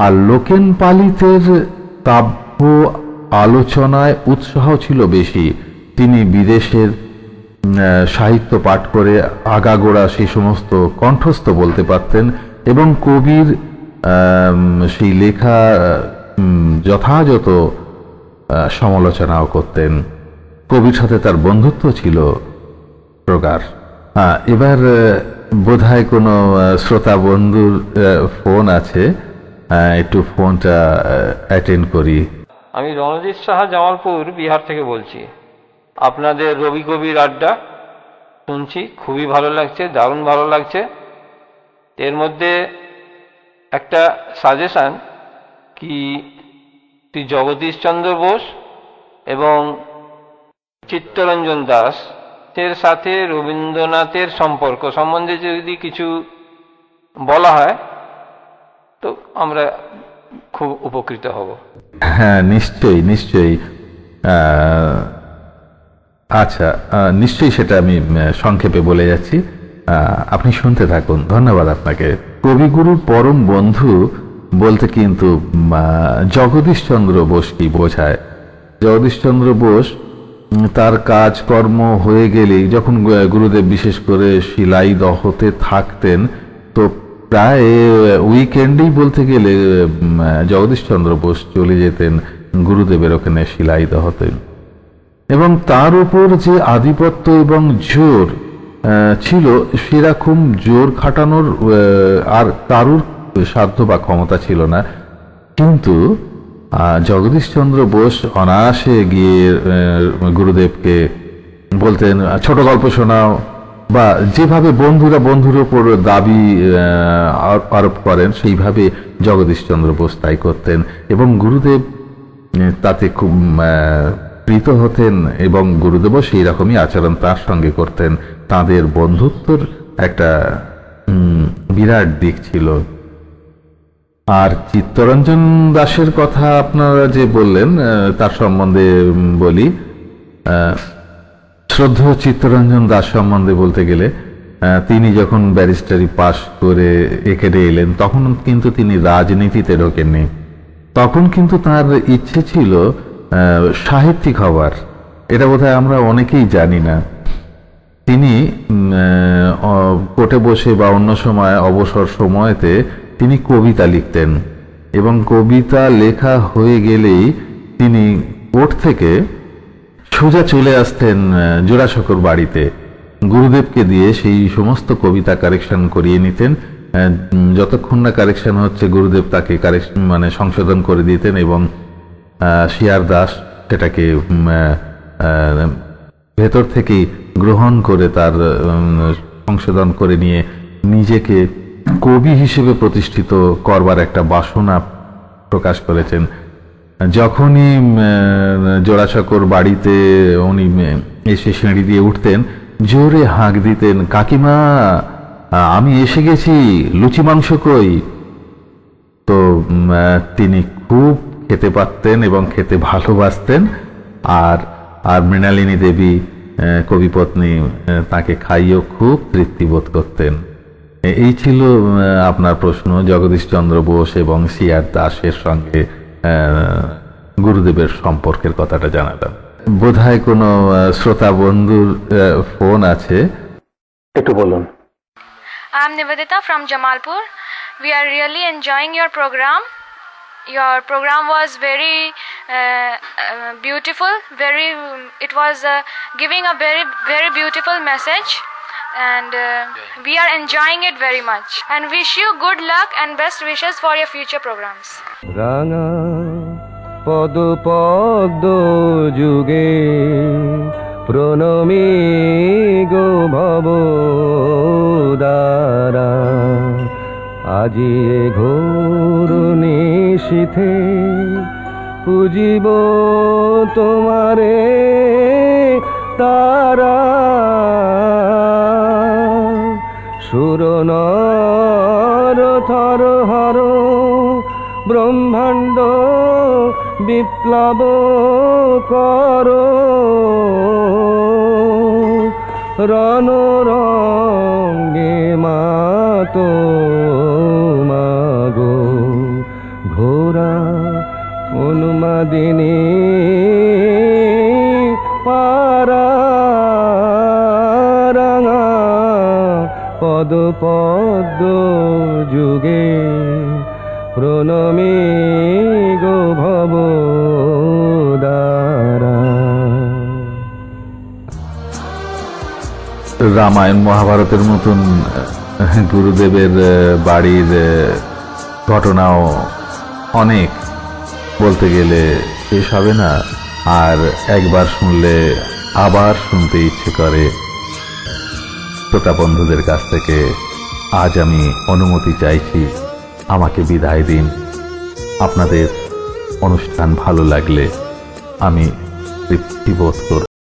আর লোকেন পালিতের কাব্য আলোচনায় উৎসাহ ছিল বেশি। তিনি বিদেশের সাহিত্য পাঠ করে আগাগোড়া সেই সমস্ত কণ্ঠস্থ বলতে পারতেন এবং কবির সেই লেখা যথাযথ সমালোচনাও করতেন। কবির সাথে তার বন্ধুত্ব ছিল প্রগাঢ়। এবার বোধহয় কোনো শ্রোতা বন্ধুর ফোন আছে, একটু ফোনটা অ্যাটেন্ড করি। আমি রণজিৎ সাহা, জামালপুর, বিহার থেকে বলছি। আপনাদের রবি কবির আড্ডা শুনছি, খুবই ভালো লাগছে, দারুণ ভালো লাগছে। এর মধ্যে একটা সাজেশান কি জগদীশচন্দ্র বোস এবং চিত্তরঞ্জন দাস এর সাথে রবীন্দ্রনাথের সম্পর্ক সম্বন্ধে যদি কিছু বলা হয় তো আমরা খুব উপকৃত হব। হ্যাঁ, নিশ্চয়ই নিশ্চয়ই। আচ্ছা, নিশ্চয়ই সেটা আমি সংক্ষেপে বলে যাচ্ছি, আপনি শুনতে থাকুন। ধন্যবাদ আপনাকে। কবিগুরুর পরম বন্ধু বলতে কিন্তু জগদীশচন্দ্র বোসকেই বোঝায়। জগদীশচন্দ্র বোস তার কাজকর্ম হয়ে গেলেই, যখন গুরুদেব বিশেষ করে শিলাই দহতে থাকতেন, তো প্রায় উইকেন্ডেই বলতে গেলে জগদীশচন্দ্র বোস চলে যেতেন গুরুদেবের ওখানে শিলাই দহতে। এবং তার উপর যে আধিপত্য এবং জোর ছিল, সেরকম জোর খাটানোর আর কারুর সাধ্য বা ক্ষমতা ছিল না। কিন্তু জগদীশচন্দ্র বোস অনায়াসে গিয়ে গুরুদেবকে বলতেন, ছোট গল্প শোনাও, বা যেভাবে বন্ধুরা বন্ধুর উপর দাবি আরোপ করেন, সেইভাবে জগদীশচন্দ্র বোস তাই করতেন এবং গুরুদেব তাতে খুব প্রীত হতেন এবং গুরুদেবও সেই রকমই আচরণ তার সঙ্গে করতেন। তাদের বন্ধুত্বর একটা বিরাট দিক ছিল। আর চিত্তরঞ্জন দাসের কথা আপনারা যে বললেন, তার সম্বন্ধে বলি। শ্রদ্ধেয় চিত্তরঞ্জন দাস সম্বন্ধে বলতে গেলে, তিনি যখন ব্যারিস্টারি পাশ করে এখানে এলেন তখন কিন্তু তিনি রাজনীতিতে ঢোকেননি। তখন কিন্তু তার ইচ্ছে ছিল সাহিত্যিক হওয়ার। এটা বোধহয় আমরা অনেকেই জানি না। তিনি কোর্টে বসে বা অন্য সময় অবসর সময়তে তিনি কবিতা লিখতেন এবং কবিতা লেখা হয়ে গেলেই তিনি কোর্ট থেকে সোজা চলে আসতেন জোড়াসাঁকোর বাড়িতে। গুরুদেবকে দিয়ে সেই সমস্ত কবিতা কারেকশন করিয়ে নিতেন। যতক্ষণ না কারেকশন হচ্ছে গুরুদেব তাকে কারেকশন সংশোধন করে দিতেন এবং শিয়ার দাস সেটাকে ভেতর থেকেই গ্রহণ করে তার সংশোধন করে নিয়ে নিজেকে কবি হিসেবে প্রতিষ্ঠিত করবার একটা বাসনা প্রকাশ করেছেন। যখনই জোড়াসাঁকোর বাড়িতে উনি এসে সিঁড়ি দিয়ে উঠতেন, জোরে হাঁক দিতেন, কাকিমা আমি এসে গেছি, লুচি মাংস কই। তো তিনি খুব খেতে পারতেন এবং খেতে ভালোবাসতেন। আর আর মৃণালিনী দেবী কবিপত্নী তাকে খাইয়েও খুব তৃপ্তিবোধ করতেন। এই ছিল আপনার প্রশ্ন। জগদীশচন্দ্র বোস এবং সিআর দাসের সঙ্গে গুরুদেবের সম্পর্কের কথাটা জানালাম। বোধহয় কোনো শ্রোতা বন্ধুর ফোন আছে, একটু বলুন। I'm Nivedita from Jamalpur. We are really enjoying your program. Your program was very beautiful. It was giving a very beautiful message, and we are enjoying it very much. And wish you good luck and best wishes for your future programs. রাঙা পদ পদ্ম যুগে প্রণমী গো ভবদারা, আজি এ ঘোর নিশীথে পুজিব তোমারে তারা। সুর নর থর হর ব্রহ্মাণ্ড বিপ্লব কর, রণরঙ্গে মাতো মাগো ঘোরা উন্মাদিনী পারা। রাঙা পদ পদ্ম যুগে প্রণমী গো ভবদারা। রামায়ণ মহাভারতের মতন গুরুদেবের বাড়ির ঘটনাও অনেক, বলতে গেলে শেষ হবে না। আর একবার শুনলে আবার শুনতে ইচ্ছে করে। শ্রোতা বন্ধুদের কাছ থেকে আজ আমি অনুমতি চাইছি, আমাকে বিদায় দিন। আপনাদের অনুষ্ঠান ভালো লাগলে আমি তৃপ্তিবোধ করব।